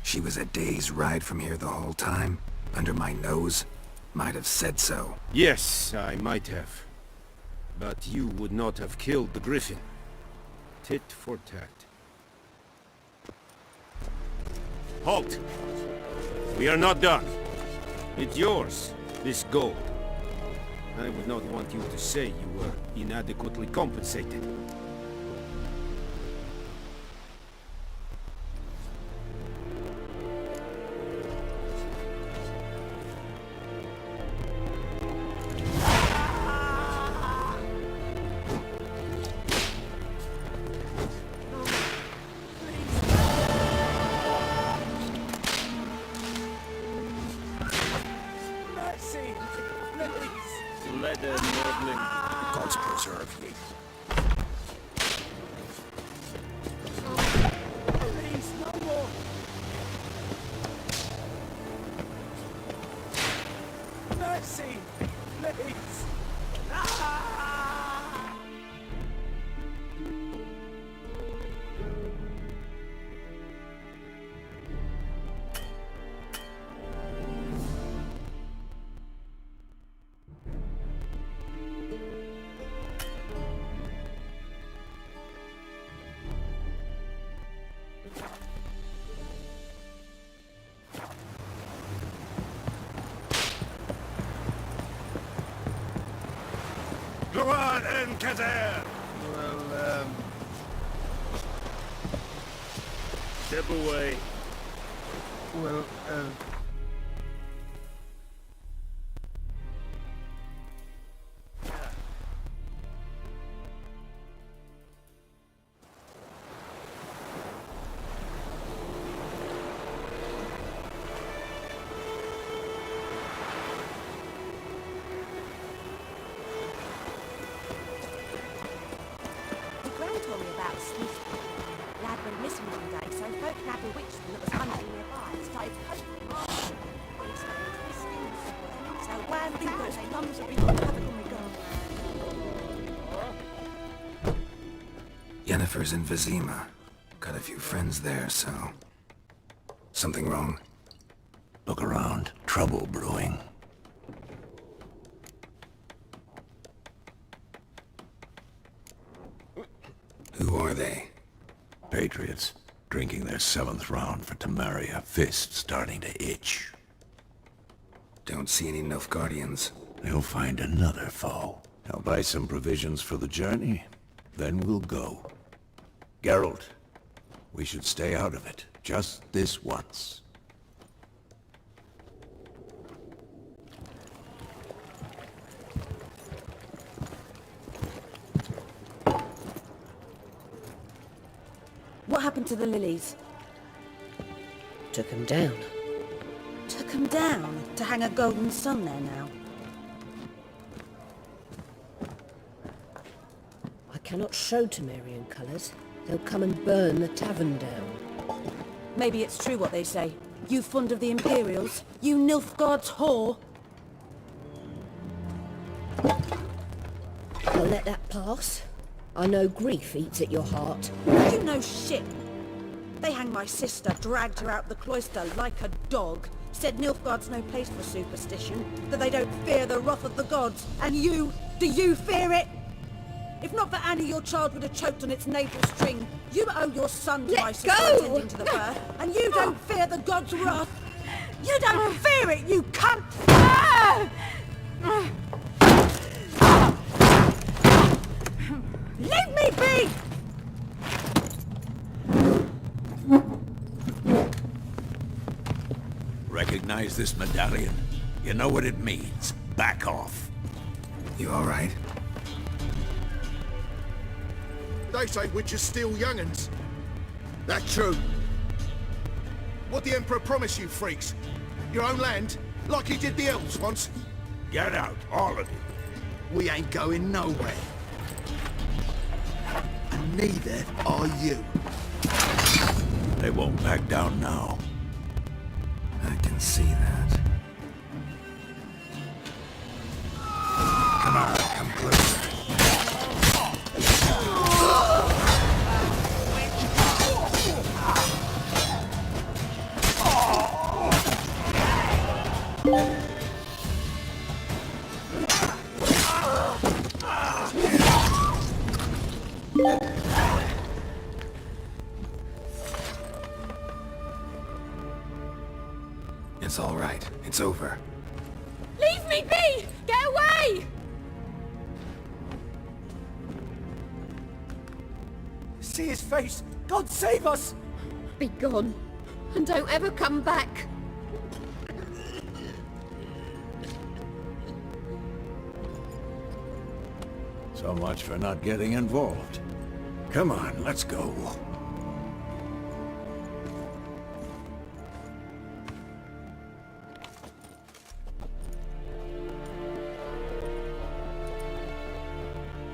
She was a day's ride from here the whole time? Under my nose? Might have said so.
Yes, I might have. But you would not have killed the Griffin. Tit for tat. Halt! We are not done. It's yours, this gold. I would not want you to say you were inadequately compensated.
Gods preserve ye.
Please, no more! Mercy! Please!
Go on, Encater!
Well, step away.
Well,
The Gran told me about a sleuth. Lad went missing one day, so folk nabbed a witchman that was hunting nearby and started poking him. He started twisting. So wham, think those plums are wreaking havoc on my garden.
Yennefer's in Vizima. Got a few friends there, so... Something wrong?
Look around. Trouble brewing.
Who are they?
Patriots. Drinking their 7th round for Temeria. Fist starting to itch.
Don't see any Nilfgaardians.
They'll find another foe. I'll buy some provisions for the journey. Then we'll go. Geralt, we should stay out of it. Just this once.
What happened to the lilies?
Took 'em down.
Took 'em down to hang a golden sun there now.
I cannot show Temerian colours. They'll come and burn the tavern down.
Maybe it's true what they say. You fond of the Imperials? You Nilfgaard's whore?
I'll let that pass. I know grief eats at your heart.
You know shit. They hanged my sister, dragged her out the cloister like a dog. Said Nilfgaard's no place for superstition, that they don't fear the wrath of the gods. And you, do you fear it? If not for Annie, your child would have choked on its navel string. You owe your son to my sister attending to the birth, and you don't fear the gods' wrath. You don't fear it, you cunt! Leave me be!
Recognize this medallion? You know what it means. Back off.
You all right?
They say witches steal young'uns. That true. What the Emperor promised you, freaks? Your own land, like he did the elves once?
Get out, all of you.
We ain't going nowhere. And neither are you.
They won't back down now.
I can see that. Come on, come closer. It's all right. It's over.
Leave me be! Get away!
See his face! God save us!
Be gone, and don't ever come back.
So much for not getting involved. Come on, let's go.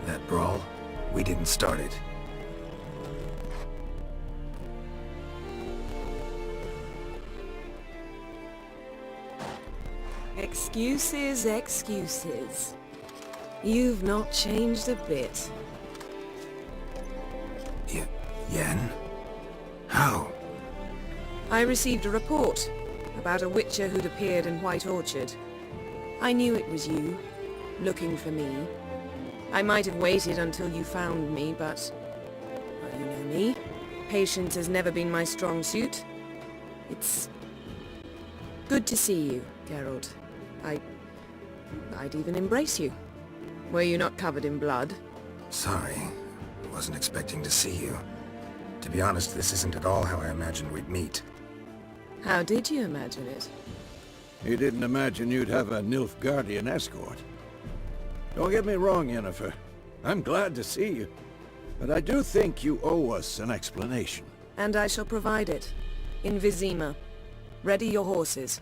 That brawl, we didn't start it.
Excuses, excuses. You've not changed a bit.
Yen? How?
I received a report about a witcher who'd appeared in White Orchard. I knew it was you, looking for me. I might have waited until you found me, but... well, you know me. Patience has never been my strong suit. It's... good to see you, Geralt. I'd even embrace you. Were you not covered in blood?
Sorry. Wasn't expecting to see you. To be honest, this isn't at all how I imagined we'd meet.
How did you imagine it?
You didn't imagine you'd have a Nilfgaardian escort. Don't get me wrong, Yennefer. I'm glad to see you. But I do think you owe us an explanation.
And I shall provide it. In Vizima. Ready your horses.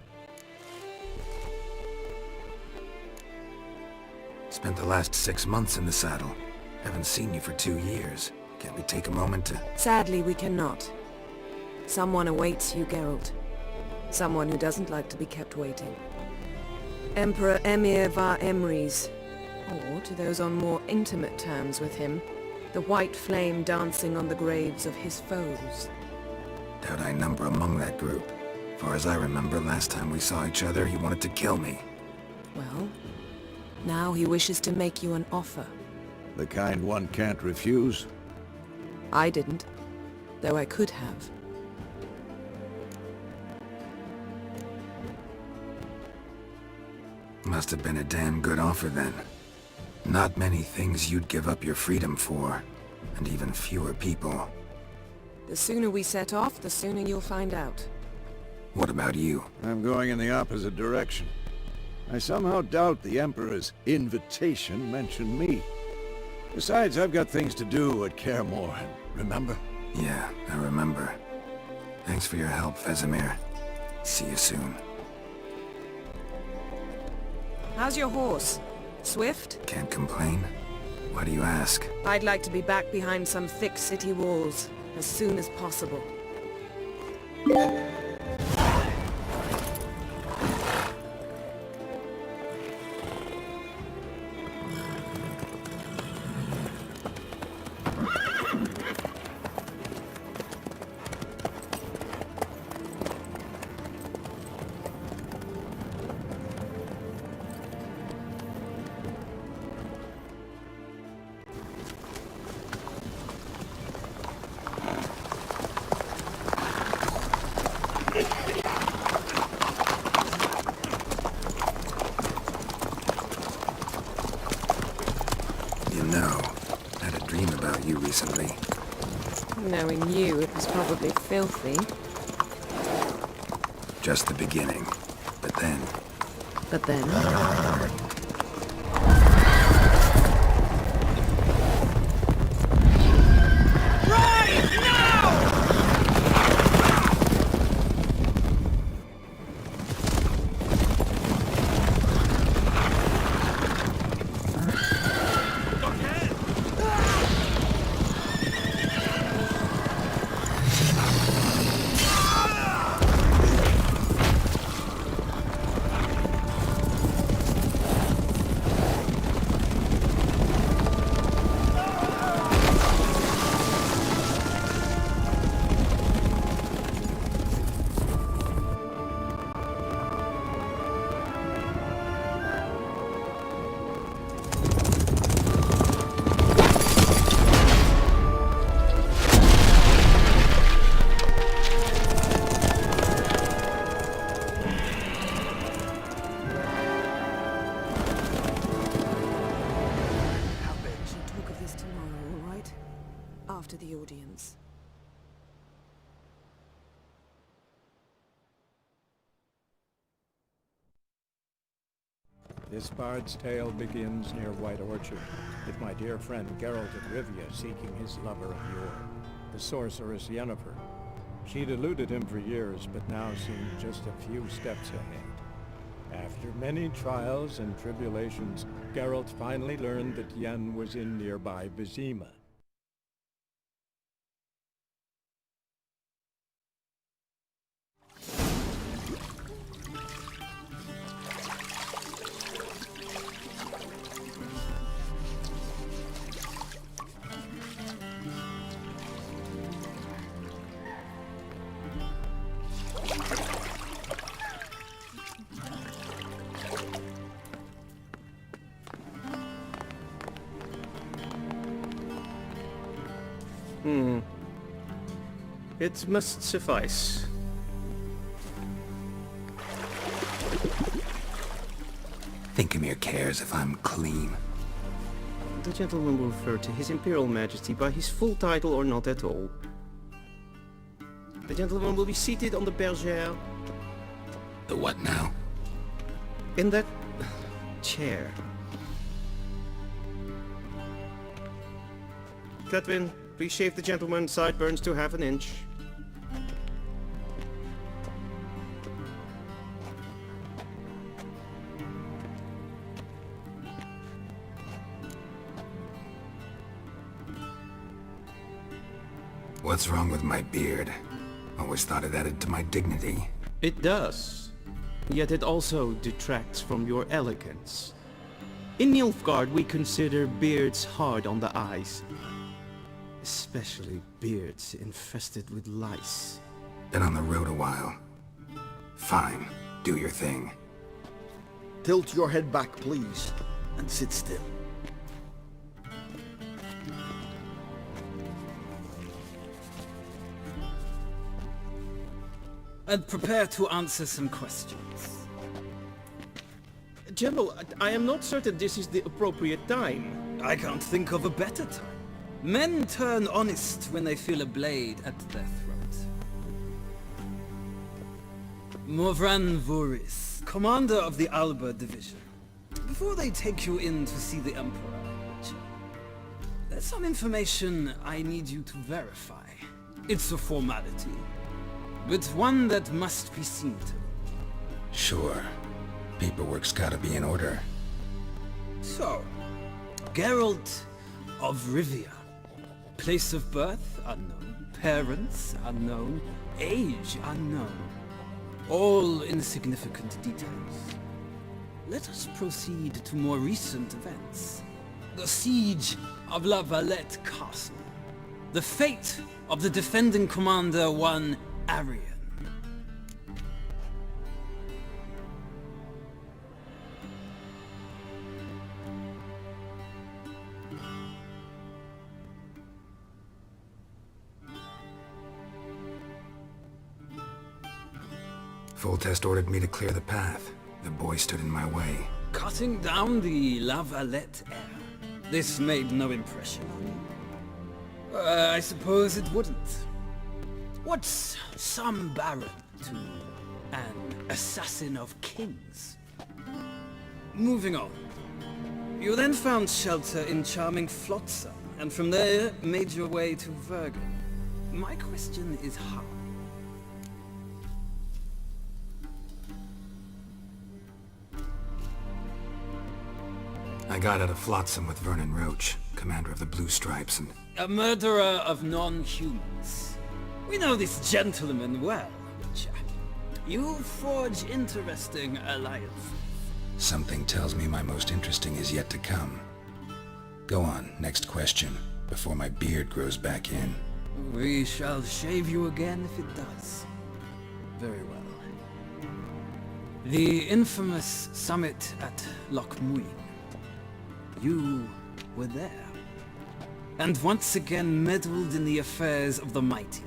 Spent the last 6 months in the saddle. Haven't seen you for 2 years. Can't we take a moment to...
Sadly, we cannot. Someone awaits you, Geralt. Someone who doesn't like to be kept waiting. Emperor Emir var Emrys. Or, to those on more intimate terms with him, the white flame dancing on the graves of his foes.
Doubt I number among that group. Far as I remember, last time we saw each other, he wanted to kill me.
Well, now he wishes to make you an offer.
The kind one can't refuse?
I didn't, though I could have.
Must have been a damn good offer then. Not many things you'd give up your freedom for, and even fewer people.
The sooner we set off, the sooner you'll find out.
What about you?
I'm going in the opposite direction. I somehow doubt the Emperor's invitation mentioned me. Besides, I've got things to do at Kaer Morhen, remember?
Yeah, I remember. Thanks for your help, Vesemir. See you soon.
How's your horse? Swift?
Can't complain. Why do you ask?
I'd like to be back behind some thick city walls, as soon as possible.
Recently.
Knowing you, it was probably filthy.
Just the beginning. But then...
But then... After the audience.
This bard's tale begins near White Orchard, with my dear friend Geralt of Rivia seeking his lover of yore, the sorceress Yennefer. She'd eluded him for years, but now seemed just a few steps ahead. After many trials and tribulations, Geralt finally learned that Yen was in nearby Vizima.
It must suffice.
Thinkemere cares if I'm clean.
The gentleman will refer to His Imperial Majesty by his full title or not at all. The gentleman will be seated on the bergère.
The what now?
In that chair. Cletwin, please shave the gentleman's sideburns to half an inch.
What's wrong with my beard? Always thought it added to my dignity.
It does. Yet it also detracts from your elegance. In Nilfgaard we consider beards hard on the eyes. Especially beards infested with lice.
Been on the road a while. Fine, do your thing.
Tilt your head back, please, and sit still.
And prepare to answer some questions.
General, I am not certain this is the appropriate time.
I can't think of a better time. Men turn honest when they feel a blade at their throat. Morvran Voris, commander of the Alba Division. Before they take you in to see the Emperor, there's some information I need you to verify. It's a formality, but one that must be seen to.
Sure. Paperwork's gotta be in order.
So, Geralt of Rivia. Place of birth unknown, parents unknown, age unknown. All insignificant details. Let us proceed to more recent events. The siege of La Valette Castle. The fate of the defending commander, one Arian.
Foltest ordered me to clear the path. The boy stood in my way.
Cutting down the La Valette heir. This made no impression on you? I suppose it wouldn't. What's some baron to an assassin of kings? Moving on. You then found shelter in charming Flotsam, and from there made your way to Vergen. My question is how?
I got out of Flotsam with Vernon Roach, commander of the Blue Stripes, and...
A murderer of non-humans. We know this gentleman well, Witcher. You forge interesting alliances.
Something tells me my most interesting is yet to come. Go on, next question, before my beard grows back in.
We shall shave you again if it does. Very well. The infamous summit at Loch Muin. You were there. And once again meddled in the affairs of the mighty.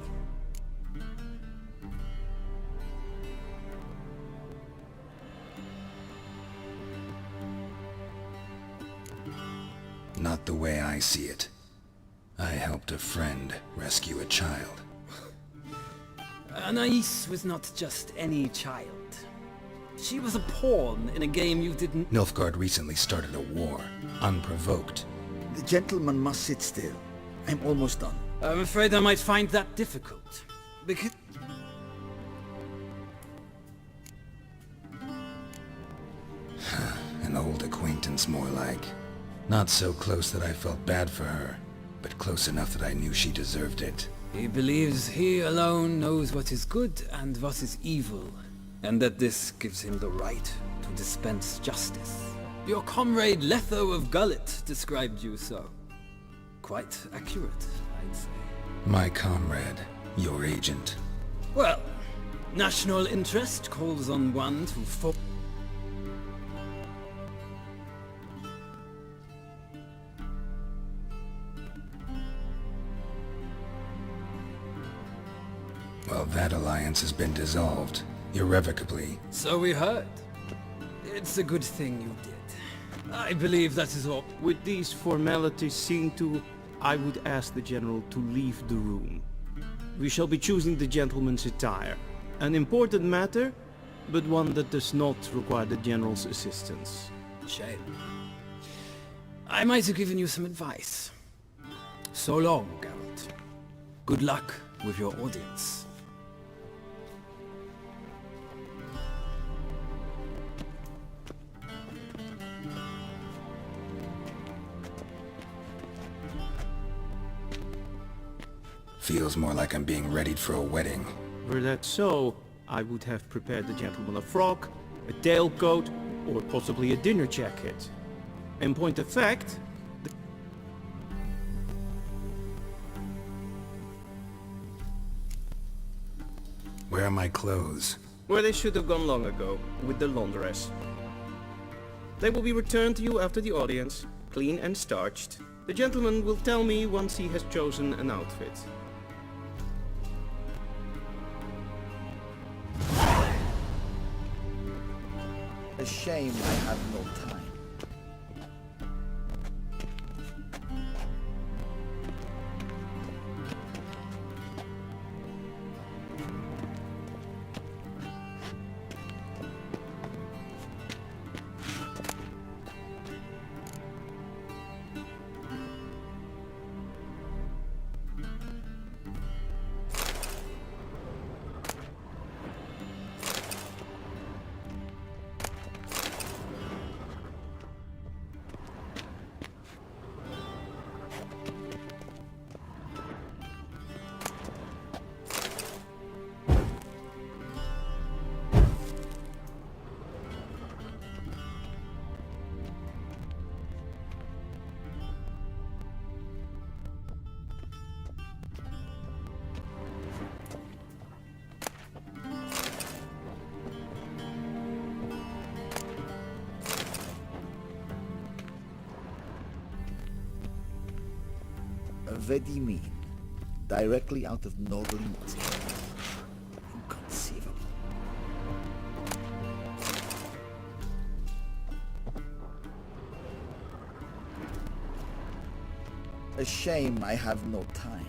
Not the way I see it. I helped a friend rescue a child.
Anais was not just any child. She was a pawn in a game you didn't...
Nilfgaard recently started a war, unprovoked.
The gentleman must sit still. I'm almost done.
I'm afraid I might find that difficult. Because...
An old acquaintance, more like. Not so close that I felt bad for her, but close enough that I knew she deserved it.
He believes he alone knows what is good and what is evil, and that this gives him the right to dispense justice. Your comrade Letho of Gullet described you so. Quite accurate, I'd say.
My comrade, your agent.
Well, national interest calls on one to
Well, that alliance has been dissolved, irrevocably.
So we heard. It's a good thing you did. I believe that is all.
With these formalities seen to, I would ask the General to leave the room. we shall be choosing the gentleman's attire. An important matter, but one that does not require the General's assistance.
Shame. I might have given you some advice. So long, Geralt. Good luck with your audience.
Feels more like I'm being readied for a wedding.
Were that so, I would have prepared the gentleman a frock, a tailcoat, or possibly a dinner jacket. In point of fact,
Where are my clothes?
where they should have gone long ago, with the laundress. They will be returned to you after the audience, clean and starched. The gentleman will tell me once he has chosen an outfit.
A shame I have no time. Vedi mean? Directly out of Nordling's. Inconceivable. A shame I have no time.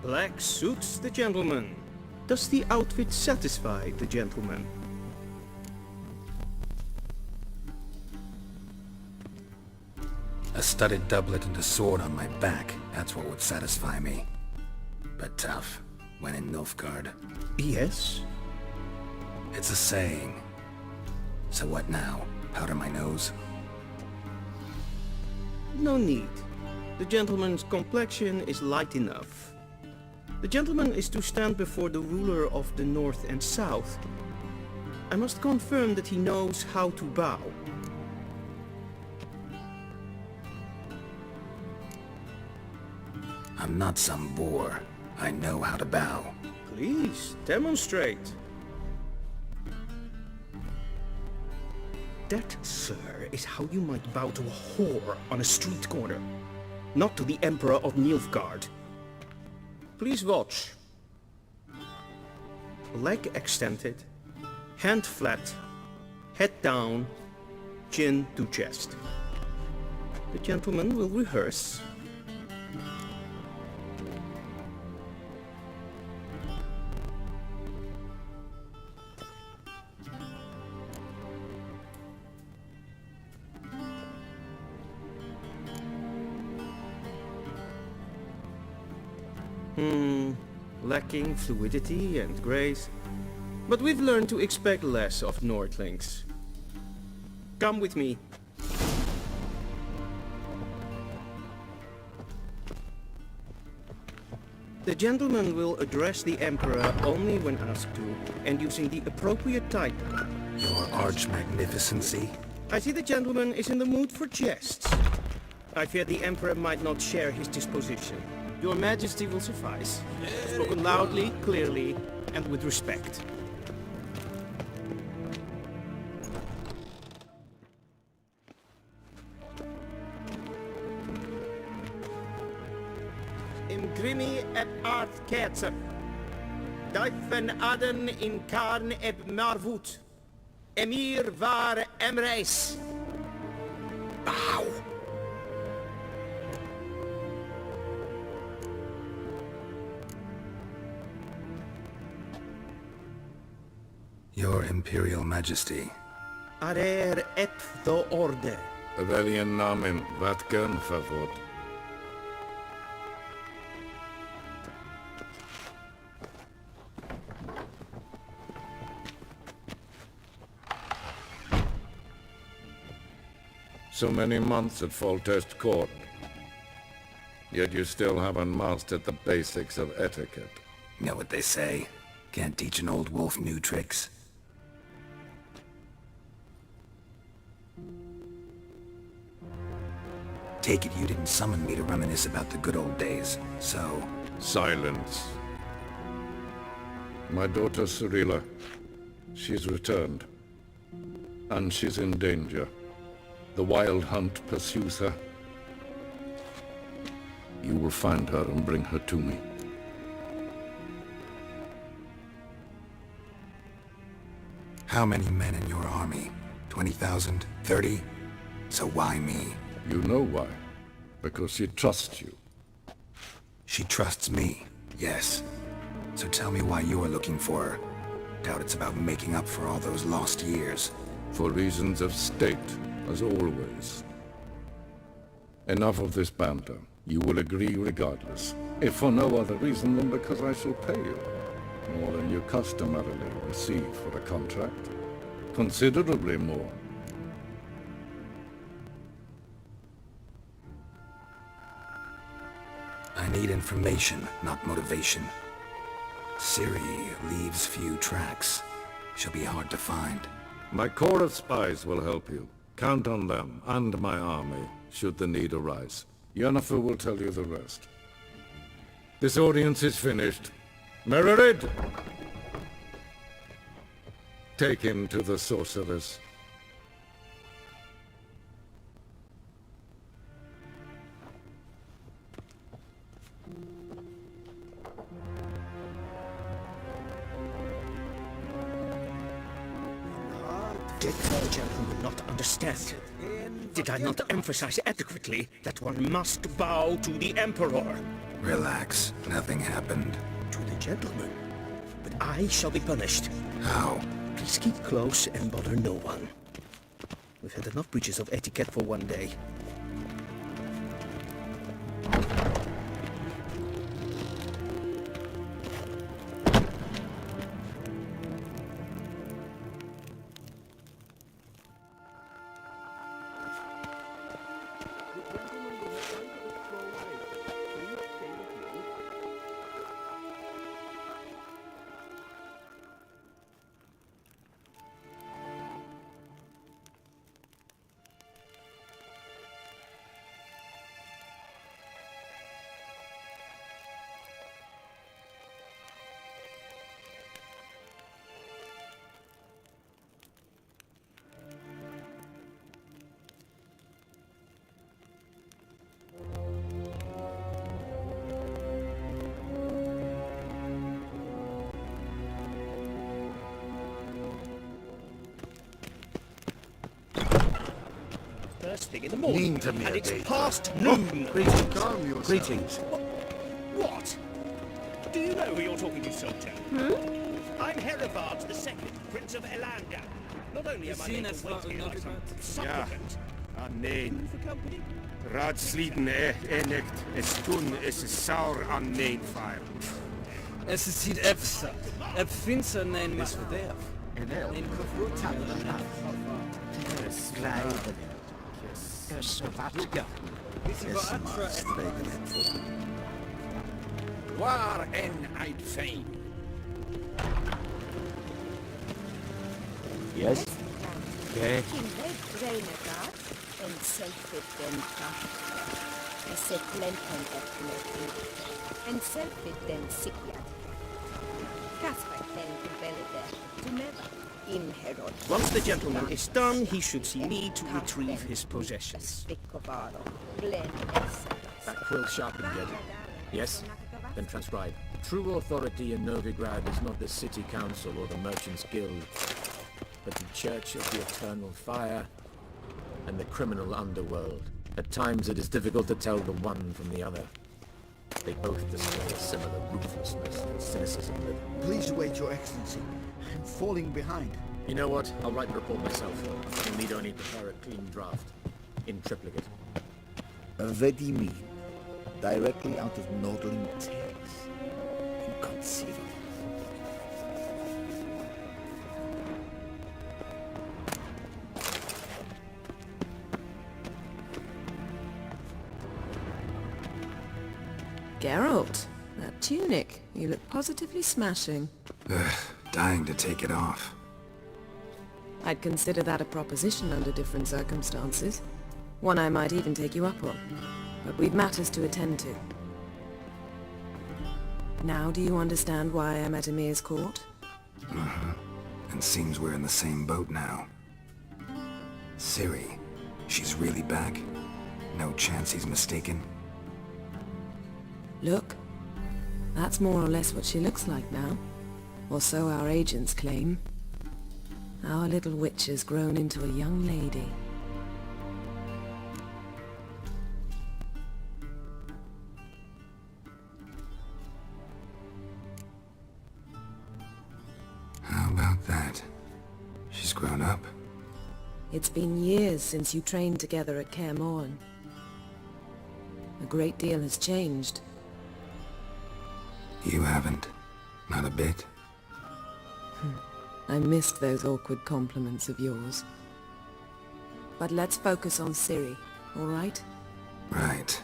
Black suits the gentleman. Does the outfit satisfy the gentleman?
A studded doublet and a sword on my back, that's what would satisfy me. But tough, when in Nilfgaard.
Yes?
It's a saying. So what now? Powder my nose?
No need. The gentleman's complexion is light enough. The gentleman is to stand before the ruler of the North and South. I must confirm that he knows how to bow.
I'm not some boor. I know how to bow.
Please, demonstrate. That, sir, is how you might bow to a whore on a street corner, not to the Emperor of Nilfgaard. Please watch. Leg extended, hand flat, head down, chin to chest. The gentleman will rehearse. Lacking fluidity and grace. But we've learned to expect less of Nordlings. Come with me. The gentleman will address the Emperor only when asked to, and using the appropriate title.
Your Arch-Magnificency?
I see the gentleman is in the mood for jests. I fear the Emperor might not share his disposition. Your Majesty will suffice. Spoken loudly, clearly, and with respect. Imgrimi eb art kerzer. Duifen aden in karn eb marvut. Emir var emreis. Bow.
Your Imperial Majesty.
Arer ep the orde.
Welchen Namen, wat gern favor? So many months at Foltest Court. Yet you still haven't mastered the basics of etiquette.
You know what they say? Can't teach an old wolf new tricks. Take it you didn't summon me to reminisce about the good old days, so...
Silence. My daughter Cyrilla, she's returned. And she's in danger. The Wild Hunt pursues her. You will find her and bring her to me.
How many men in your army? 20,000? 30? So why me?
You know why. Because she trusts you.
She trusts me, yes. So tell me why you're looking for her. Doubt it's about making up for all those lost years.
For reasons of state, as always. Enough of this banter. You will agree regardless. If for no other reason than because I shall pay you. More than you customarily receive for a contract. Considerably more.
I need information, not motivation. Ciri leaves few tracks. She'll be hard to find.
My corps of spies will help you. Count on them, and my army, should the need arise. Yennefer will tell you the rest. This audience is finished. Mererid! Take him to the sorceress.
Did the gentleman not understand? Did I not emphasize adequately that one must bow to the Emperor?
Relax. Nothing happened.
To the gentleman. But I shall be punished.
How?
Please keep close and bother no one. We've had enough breaches of etiquette for one day. First thing in the morning,
Lean to me
and
a
it's
bit.
past noon.
Greetings. Calm yourself.
Greetings.
What? Do you know who you're talking to, soldier? I'm Herivard II, Prince of Elanda. Not only am I making weight here like some supplicant,
Nein. Raadsleden enicht, es tun, es is saur an nein fire.
Es is hier efsa. Ep finsa nein mas verderf. Nein kofut.
Waar en uit fijn.
Yes?
Okay.
King Red Renegade and Selfie Denta. A Setlenton of and Selfie Den Sikyat. Casper Den Beleder to never in Herod.
Once the gentleman is done, he should see me to retrieve his possessions.
That quill sharpened yet? Yes? Then transcribe. True authority in Novigrad is not the city council or the merchants' guild, but the Church of the Eternal Fire and the criminal underworld. At times it is difficult to tell the one from the other. They both display a similar ruthlessness and cynicism that...
Please wait, Your Excellency. I'm falling behind.
You know what? I'll write the report myself. You'll need only prepare a clean draft. In triplicate.
Vedi directly out of Nordling tales. Inconceivable.
Geralt, that tunic. You look positively smashing.
Dying to take it off.
I'd consider that a proposition under different circumstances. One I might even take you up on. But we've matters to attend to. Now do you understand why I'm at Emir's court?
And seems we're in the same boat now. Ciri, she's really back? No chance he's mistaken?
Look, that's more or less what she looks like now. Or so our agents claim. Our little witch has grown into a young lady.
How about that? She's grown up.
It's been years since you trained together at Kaer Morhen. A great deal has changed.
You haven't. Not a bit.
I missed those awkward compliments of yours. But let's focus on Ciri, all right?
Right.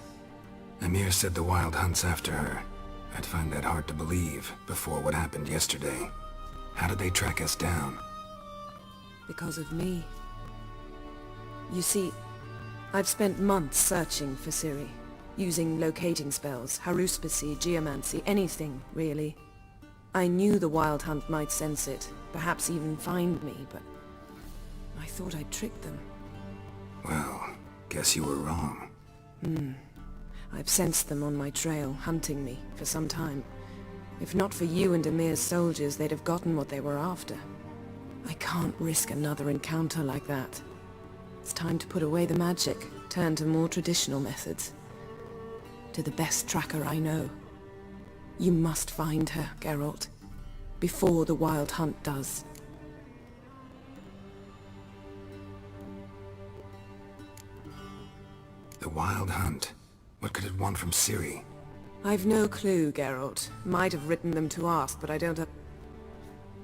Emir said the Wild Hunt's after her. I'd find that hard to believe before what happened yesterday. How did they track us down?
Because of me. You see, I've spent months searching for Ciri, using locating spells, haruspicy, geomancy, anything, really. I knew the Wild Hunt might sense it, perhaps even find me, but I thought I'd tricked them.
Well, guess you were wrong.
I've sensed them on my trail, hunting me, for some time. If not for you and Emir's soldiers, they'd have gotten what they were after. I can't risk another encounter like that. It's time to put away the magic, turn to more traditional methods. To the best tracker I know. You must find her, Geralt. Before the Wild Hunt does.
The Wild Hunt? What could it want from Ciri?
I've no clue, Geralt. Might have written them to ask, but I don't have...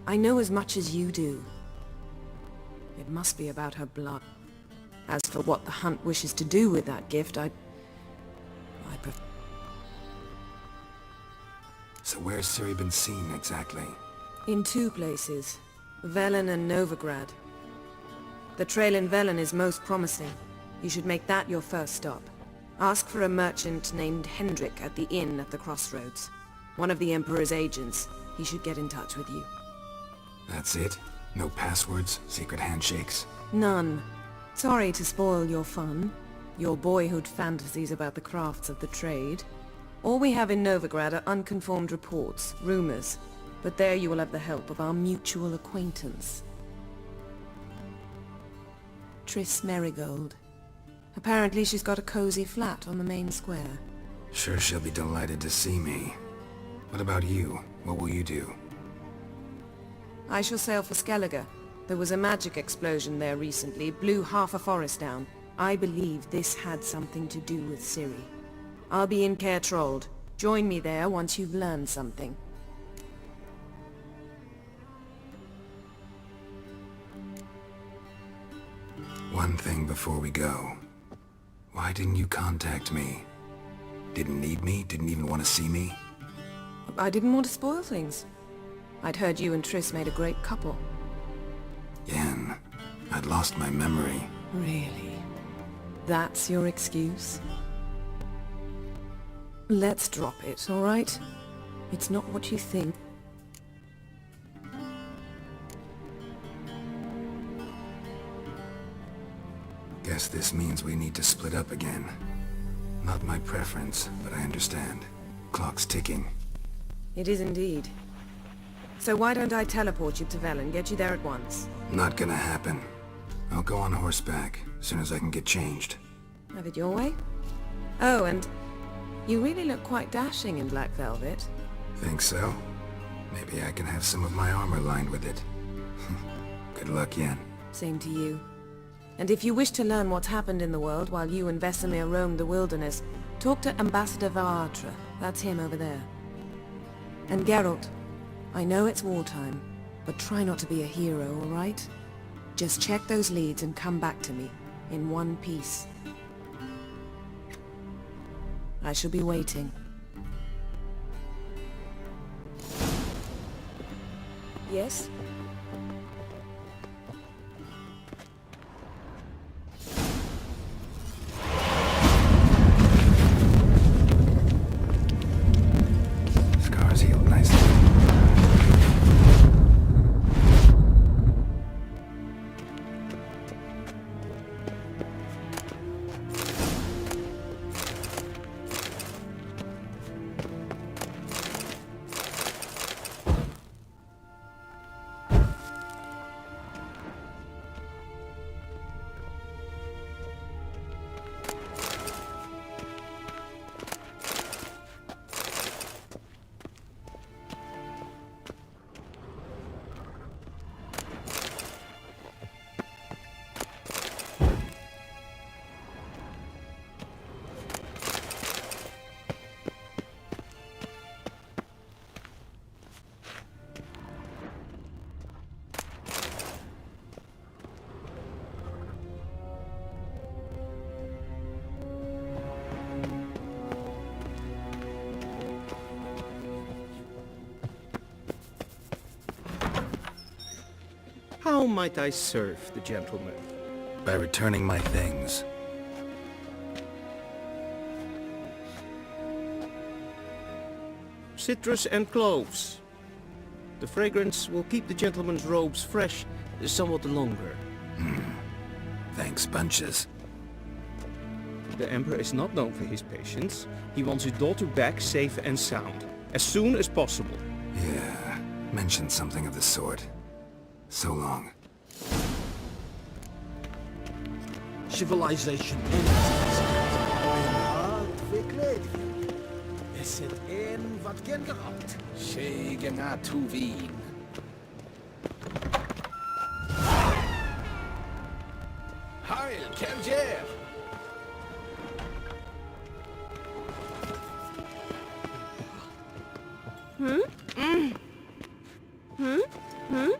I know as much as you do. It must be about her blood. As for what the Hunt wishes to do with that gift, I prefer...
So where's Ciri been seen, exactly?
In two places. Velen and Novigrad. The trail in Velen is most promising. You should make that your first stop. Ask for a merchant named Hendrik at the inn at the crossroads. One of the Emperor's agents. He should get in touch with you.
That's it? No passwords? Secret handshakes?
None. Sorry to spoil your fun. Your boyhood fantasies about the crafts of the trade. All we have in Novigrad are unconfirmed reports, rumors. But there you will have the help of our mutual acquaintance. Triss Merigold. Apparently she's got a cozy flat on the main square.
Sure she'll be delighted to see me. What about you? What will you do?
I shall sail for Skellige. There was a magic explosion there recently, blew half a forest down. I believe this had something to do with Ciri. I'll be in Caer Trold. Join me there once you've learned something.
One thing before we go. Why didn't you contact me? Didn't need me? Didn't even want to see me?
I didn't want to spoil things. I'd heard you and Triss made a great couple.
Yen, I'd lost my memory.
Really? That's your excuse? Let's drop it, all right? It's not what you think.
Guess this means we need to split up again. Not my preference, but I understand. Clock's ticking.
It is indeed. So why don't I teleport you to Vel and get you there at once?
Not gonna happen. I'll go on horseback, as soon as I can get changed.
Have it your way? Oh, and you really look quite dashing in black velvet.
Think so? Maybe I can have some of my armor lined with it. Good luck, Yen.
Same to you. And if you wish to learn what's happened in the world while you and Vesemir roamed the wilderness, talk to Ambassador Varatra. That's him over there. And Geralt, I know it's wartime, but try not to be a hero, all right? Just check those leads and come back to me, in one piece. I shall be waiting. Yes?
Scars healed nicely.
How might I serve the gentleman?
By returning my things.
Citrus and cloves. The fragrance will keep the gentleman's robes fresh somewhat longer.
Thanks, bunches.
The Emperor is not known for his patience. He wants his daughter back safe and sound, as soon as possible.
Yeah, mentioned something of the sort. So long.
Civilization
Es het een wat generaald. Zegen naar toe Wien. Heil, Kerjer!
Hmm? Hmm? Hmm?